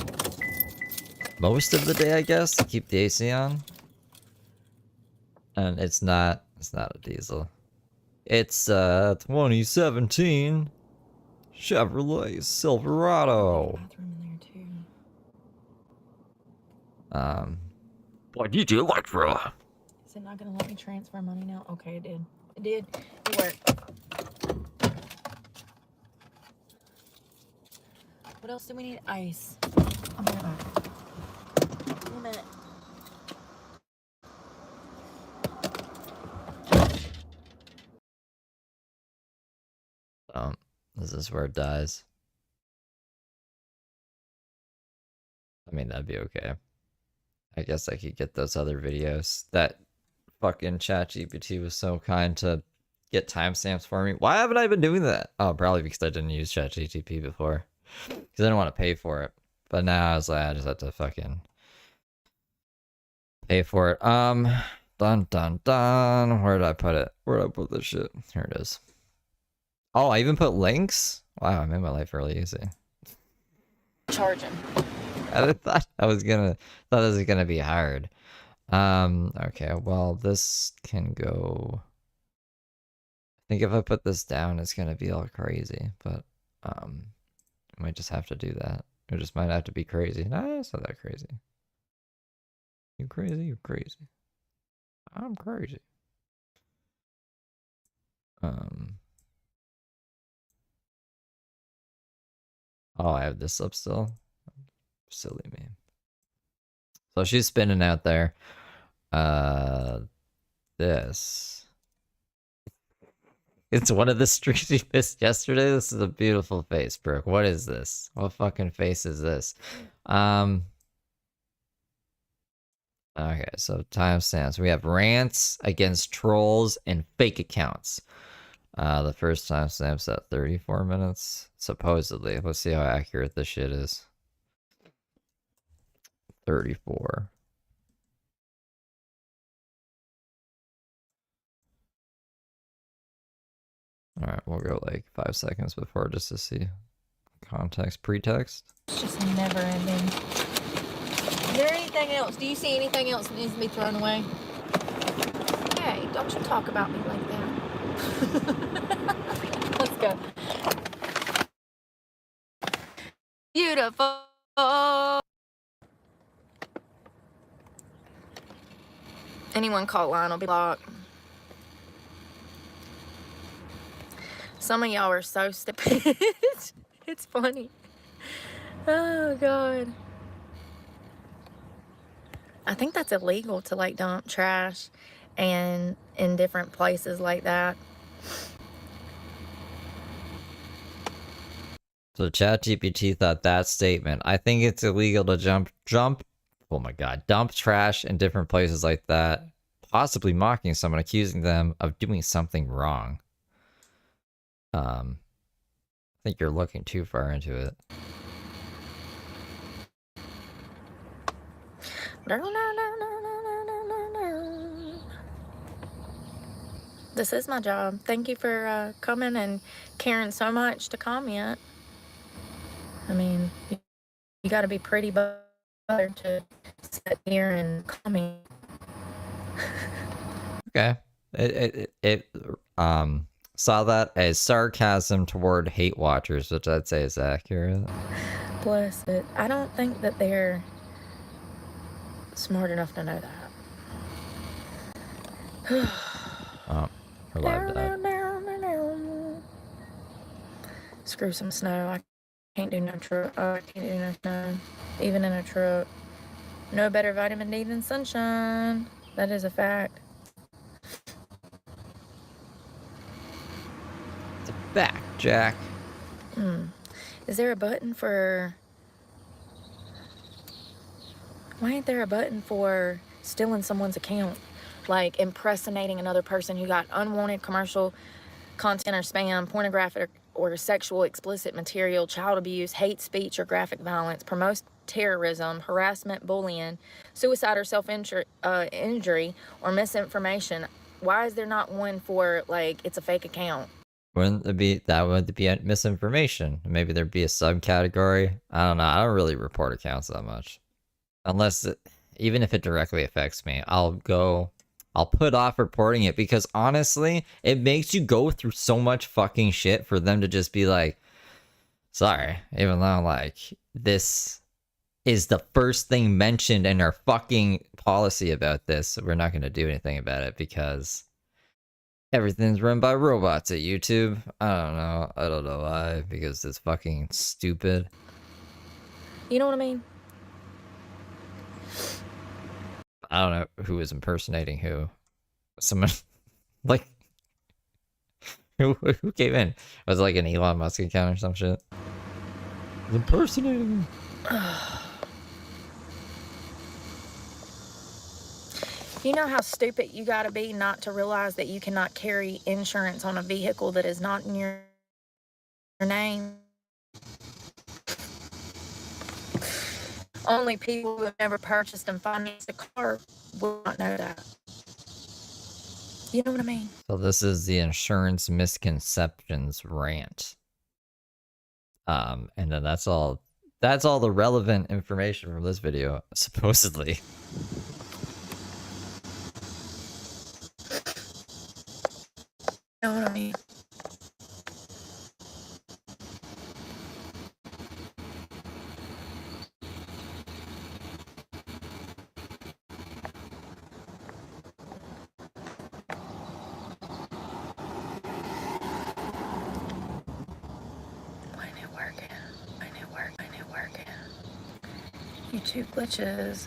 Most of the day, I guess, to keep the AC on. And it's not a diesel. It's 2017 Chevrolet Silverado. Bathroom in there too. What do you do, Electra? Is it not gonna let me transfer money now? Okay, it did. It did. It worked. What else do we need? Ice. I'll be right back. Give me a minute. This is where it dies. I mean, that'd be okay. I guess I could get those other videos. That fucking ChatGPT was so kind to get timestamps for me. Why haven't I been doing that? Oh, probably because I didn't use ChatGPT before. Because I didn't want to pay for it. But now I was like, I just have to fucking pay for it. Dun dun dun. Where did I put it? Where did I put this shit? Here it is. Oh, I even put links? Wow, I made my life really easy. Charging. I thought this was gonna be hard. Okay, well, this can go. I think if I put this down, it's gonna be all crazy, but I might just have to do that. It just might have to be crazy. Nah, it's not that crazy. You crazy? You're crazy. I'm crazy. Oh, I have this up still. Silly me. So she's spinning out there. This. It's one of the streets you missed yesterday. This is a beautiful face, Brooke. What is this? What fucking face is this? Okay, so timestamps. We have rants against trolls and fake accounts. The first timestamp's at 34 minutes, supposedly. Let's see how accurate this shit is. 34. Alright, we'll go like 5 seconds before just to see context, pretext. It's just never ending. Is there anything else? Do you see anything else that needs to be thrown away? Hey, don't you talk about me like that. Let's go. Beautiful. Anyone call line will be blocked. Some of y'all are so stupid. It's funny. Oh God. I think that's illegal to like dump trash and in different places like that. So ChatGPT thought that statement. I think it's illegal to dump trash in different places like that, possibly mocking someone, accusing them of doing something wrong. I think you're looking too far into it. This is my job. Thank you for coming and caring so much to comment. I mean, you got to be pretty butter to sit here and comment. Okay. It saw that as sarcasm toward hate watchers, which I'd say is accurate. Bless it. I don't think that they're smart enough to know that. Oh, her live died. Screw some snow. I can't do no truck. Oh, I can't do no snow. Even in a truck. No better vitamin D than sunshine. That is a fact. It's a fact, Jack. Is there a button for... Why ain't there a button for stealing someone's account? Like impersonating another person who got unwanted commercial content or spam, pornographic or sexual explicit material, child abuse, hate speech or graphic violence, promotes terrorism, harassment, bullying, suicide or self-injury, or misinformation. Why is there not one for, like, it's a fake account? Wouldn't it be that would be misinformation? Maybe there'd be a subcategory. I don't know. I don't really report accounts that much, unless even if it directly affects me, I'll put off reporting it because honestly, it makes you go through so much fucking shit for them to just be like, sorry, even though like this is the first thing mentioned in our fucking policy about this, we're not going to do anything about it because everything's run by robots at YouTube. I don't know why, because it's fucking stupid. You know what I mean? I don't know who is impersonating who. Someone like who came in? Was it like an Elon Musk account or some shit? Impersonating. You know how stupid you gotta be not to realize that you cannot carry insurance on a vehicle that is not in your name? Only people who have never purchased and financed a car will not know that. You know what I mean? So this is the insurance misconceptions rant. And then that's all the relevant information from this video, supposedly. You know what I mean? YouTube glitches.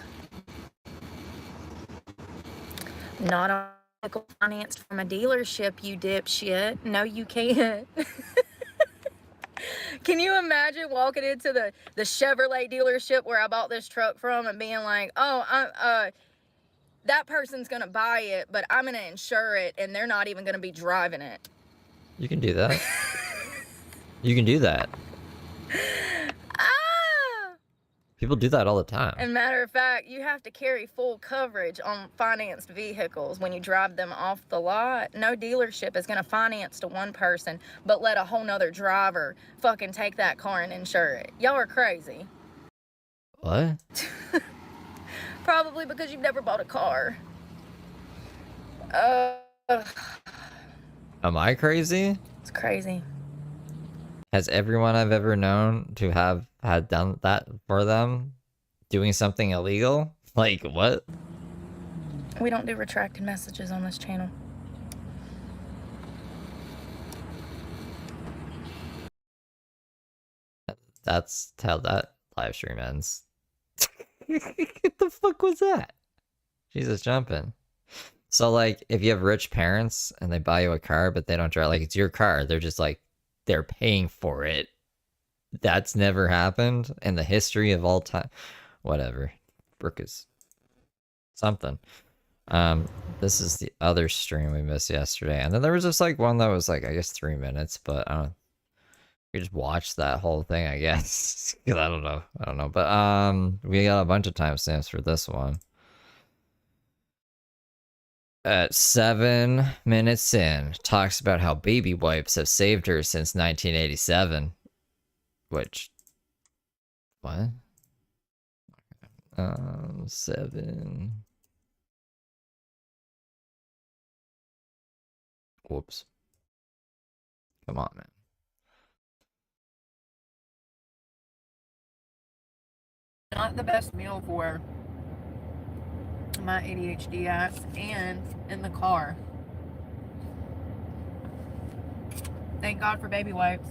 Not on financed from a dealership, you dipshit. No, you can't. Can you imagine walking into the Chevrolet dealership where I bought this truck from and being like, oh, that person's gonna buy it, but I'm gonna insure it, and they're not even gonna be driving it. You can do that. You can do that. People do that all the time. And matter of fact, you have to carry full coverage on financed vehicles when you drive them off the lot. No dealership is going to finance to one person, but let a whole nother driver fucking take that car and insure it. Y'all are crazy. What? Probably because you've never bought a car. Am I crazy? It's crazy. Has everyone I've ever known to have had done that for them doing something illegal? Like, what? We don't do retracted messages on this channel. That's how that live stream ends. What the fuck was that? Jesus jumping. So, like, if you have rich parents and they buy you a car, but they don't drive, like, it's your car. They're just like, they're paying for it. That's never happened in the history of all time. Whatever. Brooke is something. This is the other stream we missed yesterday. And then there was just like one that was like, I guess 3 minutes, but I don't we just watched that whole thing, I guess. I don't know. But we got a bunch of timestamps for this one. At 7 minutes in, talks about how baby wipes have saved her since 1987. Which, what? 7. Whoops. Come on, man. Not the best meal for my ADHD ass, and in the car. Thank God for baby wipes.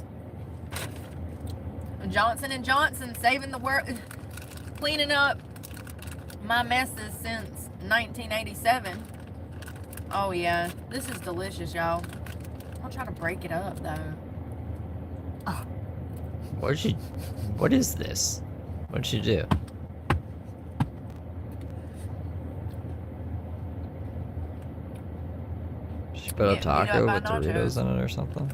Johnson & Johnson saving the world, cleaning up my messes since 1987. Oh yeah, this is delicious, y'all. I'll try to break it up though. Oh. What is this? What'd you do? She put a taco with Doritos in it or something?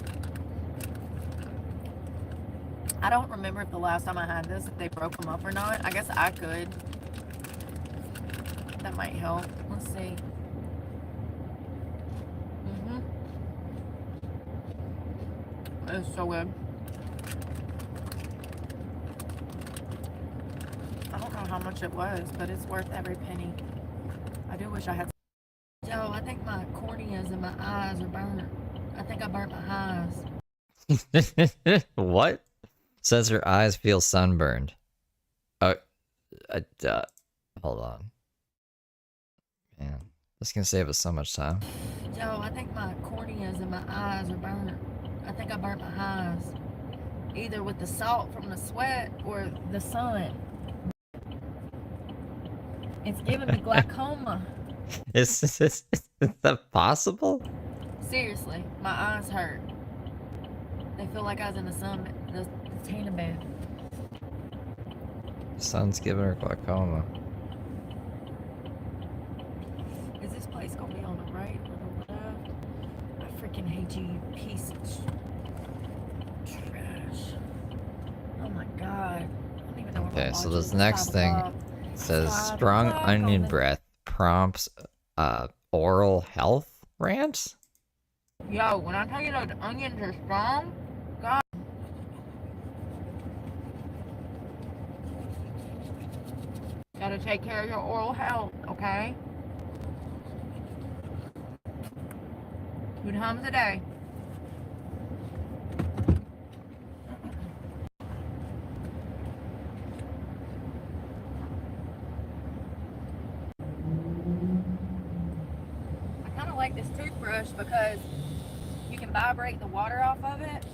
I don't remember if the last time I had this, if they broke them up or not. I guess I could. That might help. Let's see. It's so good. I don't know how much it was, but it's worth every penny. I do wish I had. Yo, I think my corneas and my eyes are burnt. I think I burnt my eyes. What? Says her eyes feel sunburned. Hold on. Man, this can save us so much time. Yo, I think my corneas and my eyes are burnt. I think I burnt my eyes. Either with the salt from the sweat or the sun. It's giving me glaucoma. Is that possible? Seriously, my eyes hurt. They feel like I was in the sun, the tanning bed. Sun's giving her glaucoma. Is this place gonna be on the right or the left? I freaking hate you, you piece of trash. Oh my god. I don't even know what Okay, I'm so watching. this It's next 5 thing o'clock. says 5 strong o'clock onion on the- breath prompts oral health rant? Yo, when I tell you those onions are strong, God. Gotta take care of your oral health, okay? 2 times a day. I kind of like this toothbrush because you can vibrate the water off of it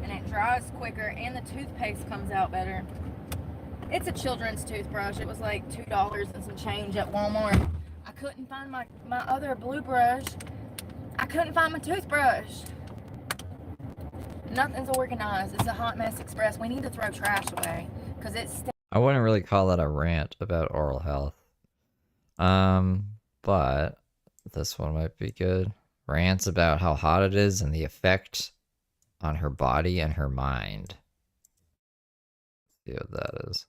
and it dries quicker and the toothpaste comes out better. It's a children's toothbrush. It was like $2 and some change at Walmart. I couldn't find my other blue brush. I couldn't find my toothbrush. Nothing's organized. It's a hot mess express. We need to throw trash away because it's I wouldn't really call that a rant about oral health. But this one might be good. Rants about how hot it is and the effect on her body and her mind. Let's see what that is.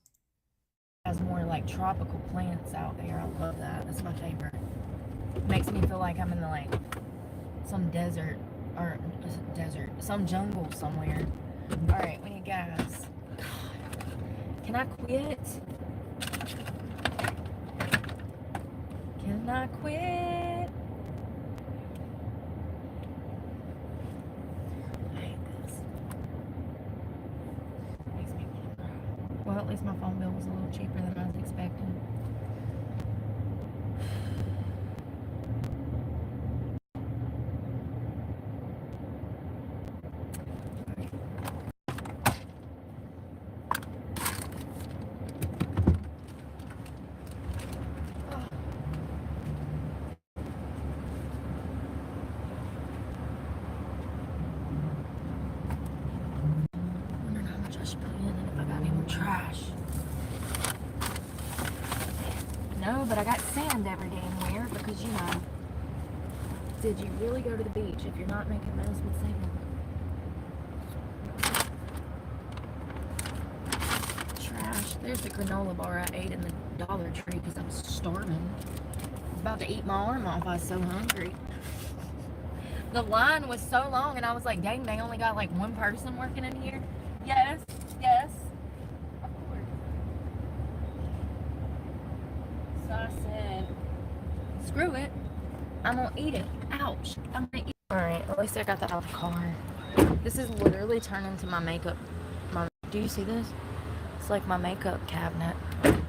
has more like tropical plants out there. I love that. That's my favorite. It makes me feel like I'm in the like some desert or some jungle somewhere. All right, we need gas. God, can I quit? Can I quit? I hate this. Makes me want to cry. Well, at least my phone bill was a little cheaper than I was expecting. Wondering how much I should put in and if I got any more trash. No, but I got sand every damn where because, you know, did you really go to the beach if you're not making mess with sand? Trash. There's the granola bar I ate in the Dollar Tree because I was starving. I was about to eat my arm off. I was so hungry. The line was so long and I was like, dang, they only got like one person working in here. Yes, yes. Of course. So I said, screw it. I'm gonna eat it. Ouch. I'm gonna eat. Alright, at least I got that out of the car. This is literally turned into my makeup. Do you see this? It's like my makeup cabinet. I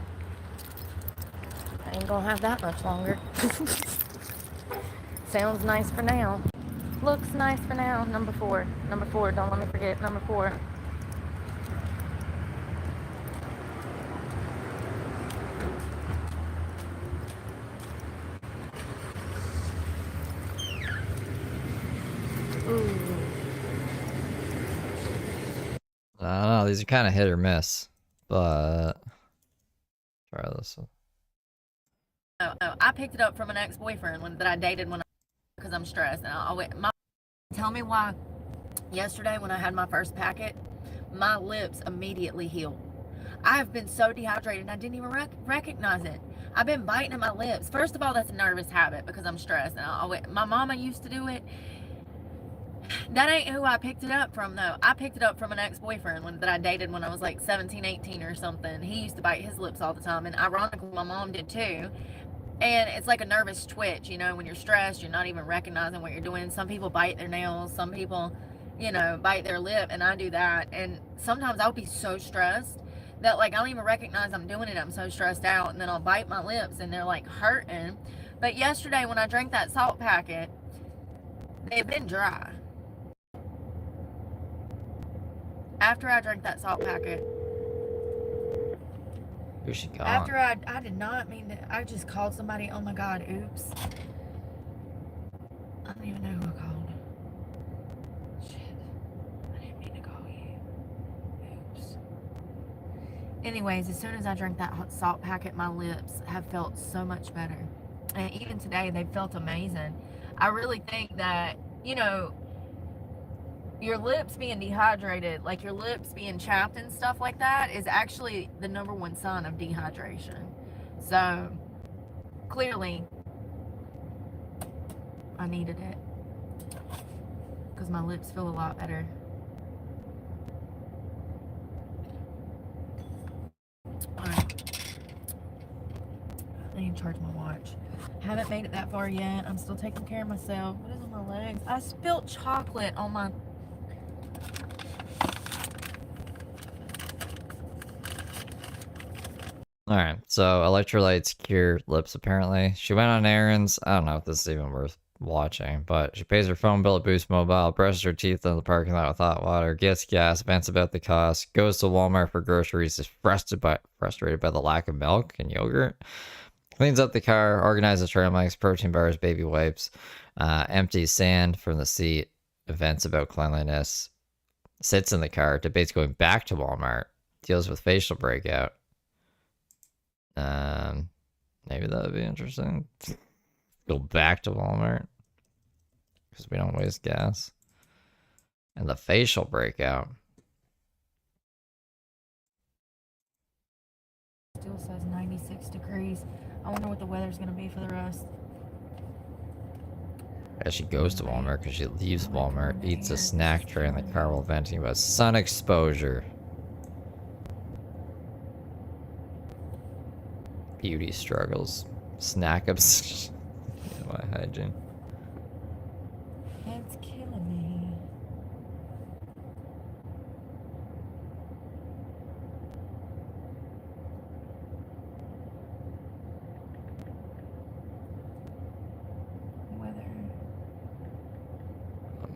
ain't gonna have that much longer. Sounds nice for now. Looks nice for now. Number 4. Number 4. Don't let me forget. Number 4. Ooh. I don't know. These are kind of hit or miss, but try this one. No, I picked it up from an ex-boyfriend that I dated because I'm stressed. And tell me why. Yesterday when I had my first packet, my lips immediately healed. I have been so dehydrated and I didn't even recognize it. I've been biting at my lips. First of all, that's a nervous habit because I'm stressed. And my mama used to do it. That ain't who I picked it up from, though. I picked it up from an ex-boyfriend that I dated when I was like 17, 18 or something. He used to bite his lips all the time. And ironically, my mom did too. And it's like a nervous twitch, you know, when you're stressed, you're not even recognizing what you're doing. Some people bite their nails. Some people, you know, bite their lip. And I do that. And sometimes I'll be so stressed that like I don't even recognize I'm doing it. I'm so stressed out. And then I'll bite my lips and they're like hurting. But yesterday when I drank that salt packet, they've been dry. After I drank that salt packet. Who's she gone? After I did not mean to. I just called somebody. Oh my God, oops. I don't even know who I called. Shit. I didn't mean to call you. Oops. Anyways, as soon as I drank that hot salt packet, my lips have felt so much better. And even today, they felt amazing. I really think that, you know, your lips being dehydrated, like your lips being chapped and stuff like that, is actually the #1 sign of dehydration. So clearly I needed it because my lips feel a lot better. Alright, I need to charge my watch. Haven't made it that far yet. I'm still taking care of myself. What is on my legs? I spilled chocolate on my... Alright, so electrolytes cure lips apparently. She went on errands. I don't know if this is even worth watching, but she pays her phone bill at Boost Mobile, brushes her teeth in the parking lot with hot water, gets gas, vents about the cost, goes to Walmart for groceries, is frustrated by the lack of milk and yogurt, cleans up the car, organizes trail mics, protein bars, baby wipes, empties sand from the seat, vents about cleanliness, sits in the car, debates going back to Walmart, deals with facial breakout. Maybe that would be interesting. Go back to Walmart because we don't waste gas. And the facial breakout Still says 96 degrees. I wonder what the weather's going to be for the rest. as she goes to Walmart because she leaves Walmart, eats a snack tray in the car while venting about sun exposure. Beauty struggles. Snack ups. Why hygiene? It's killing me. Weather.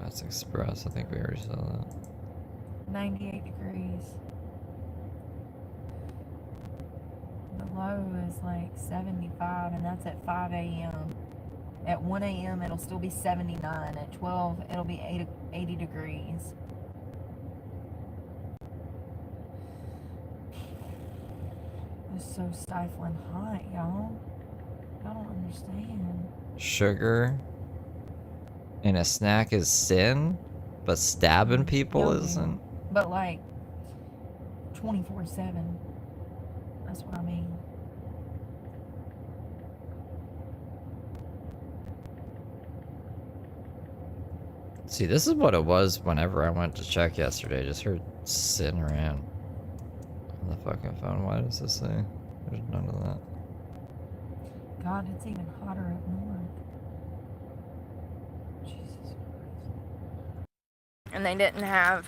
That's Express. I think we already saw that. 98 degrees. The low is like 75, and that's at 5 a.m. At 1 a.m. it'll still be 79. At 12 it'll be 80 degrees. It's so stifling hot, y'all. I don't understand. Sugar in a snack is sin, but stabbing people Yogurt. isn't. But like 24/7. That's what I mean. See, this is what it was whenever I went to check yesterday. Just her sitting around on the fucking phone. Why does this say? There's none of that. God, it's even hotter up north. And they didn't have...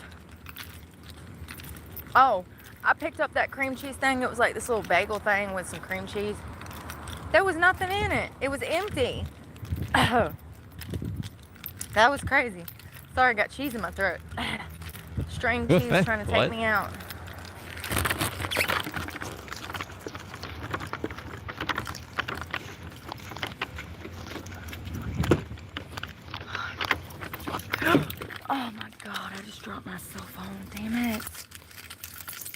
Oh, I picked up that cream cheese thing. It was like this little bagel thing with some cream cheese. There was nothing in it. It was empty. That was crazy. Sorry, I got cheese in my throat. String cheese trying to take What? me out. Oh my God, I just dropped my cell phone. Damn it.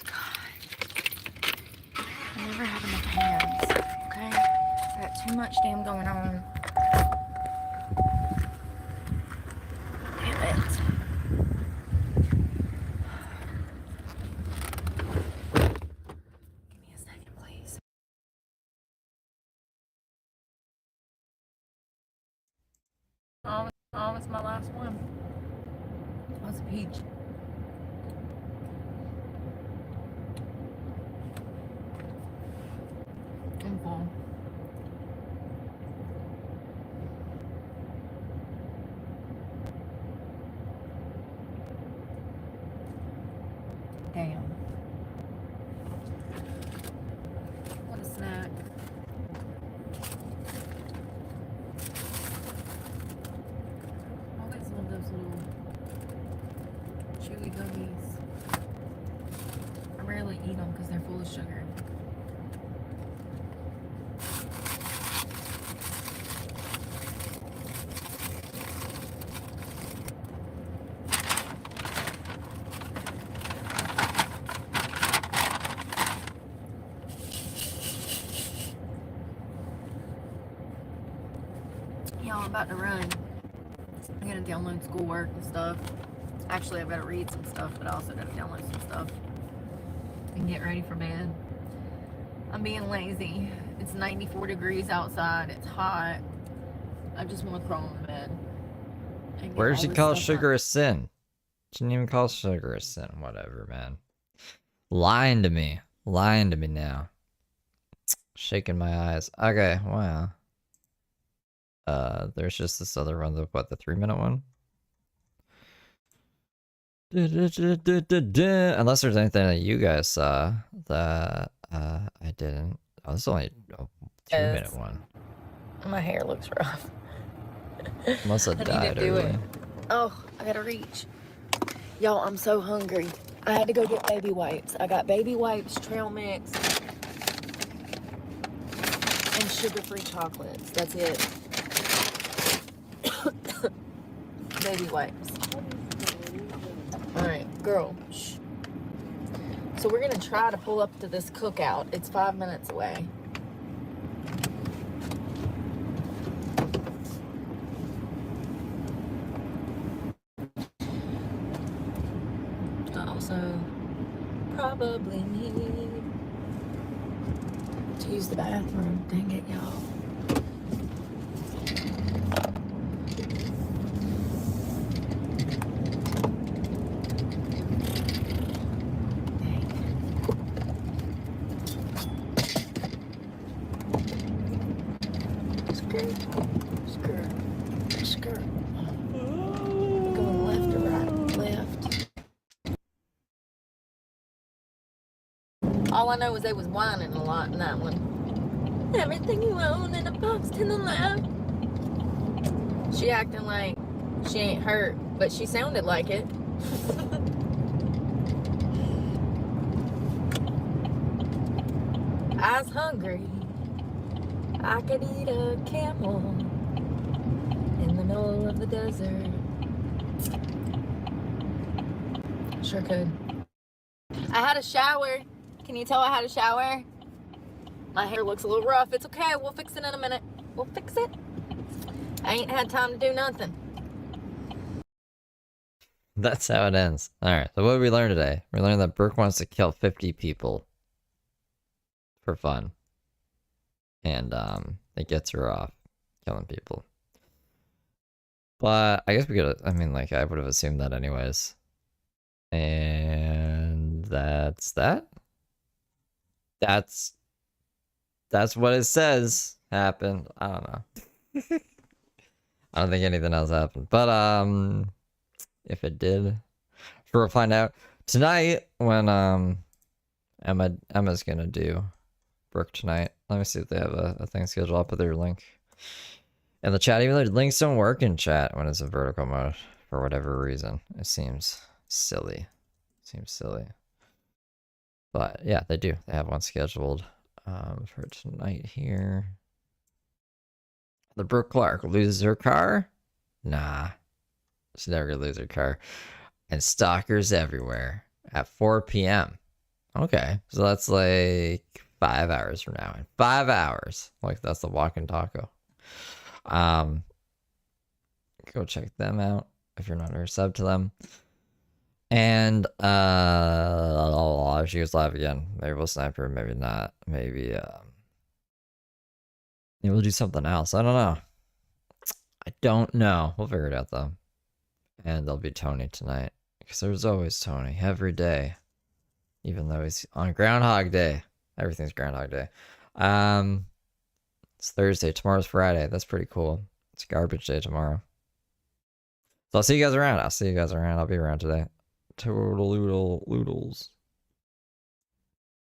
God. I never have enough hands. Okay? I got too much damn going on. Damn it. Give me a second, please. Oh, it's my last one. That's a peach. I'm full. Damn. What a snack. I always love those little chewy gummies. I rarely eat them because they're full of sugar. Y'all, I'm about to run. I'm gonna download schoolwork and stuff. Actually, I've got to read some stuff, but I also got to download some stuff and get ready for bed. I'm being lazy. It's 94 degrees outside. It's hot. I just want to crawl in bed. and get Where all did she this call stuff sugar done. a sin? She didn't even call sugar a sin. Whatever, man. Lying to me. Lying to me now. Shaking my eyes. Okay, wow. There's just this other one, what, the 3-minute one? Unless there's anything that you guys saw that I didn't. Oh, this is only a 2-minute one. My hair looks rough. Must have I need to died do early. it. Oh, I gotta reach. Y'all, I'm so hungry. I had to go get baby wipes. I got baby wipes, trail mix, and sugar-free chocolates. That's it. Baby wipes. Alright, girl. Shh. So we're gonna try to pull up to this cookout. It's 5 minutes away. I also probably need to use the bathroom. Dang it, y'all. Skirt. Going left or right? Left. All I know is they was whining a lot in that one. Everything you own in a box to the left. She acting like she ain't hurt, but she sounded like it. I was hungry. I could eat a camel in the middle of the desert. Sure could. I had a shower. Can you tell I had a shower? My hair looks a little rough. It's okay. We'll fix it in a minute. We'll fix it. I ain't had time to do nothing. That's how it ends. Alright, so what did we learn today? We learned that Brooke wants to kill 50 people for fun. And it gets her off killing people. But I guess we could, I mean, like, I would have assumed that anyways. And that's that. That's what it says happened. I don't know. I don't think anything else happened. But if it did. We'll find out tonight when Emma's gonna do Brooke tonight. Let me see if they have a thing scheduled. I'll put their link in the chat. Even though links don't work in chat when it's in vertical mode for whatever reason. It seems silly. But yeah, they do. They have one scheduled for tonight here. The Brooke Clark loses her car? Nah. She's never gonna lose her car. And stalkers everywhere at 4 p.m. Okay, so that's like 5 hours from now. In 5 hours. Like, that's the walking taco. Go check them out if you're not already sub to them. And she goes live again. Maybe we'll sniper, maybe not. Maybe we'll do something else. I don't know. We'll figure it out though. And there'll be Tony tonight. Because there's always Tony every day. Even though he's on Groundhog Day. Everything's Groundhog Day. It's Thursday. Tomorrow's Friday. That's pretty cool. It's garbage day tomorrow. So I'll see you guys around. I'll be around today. Total Loodles.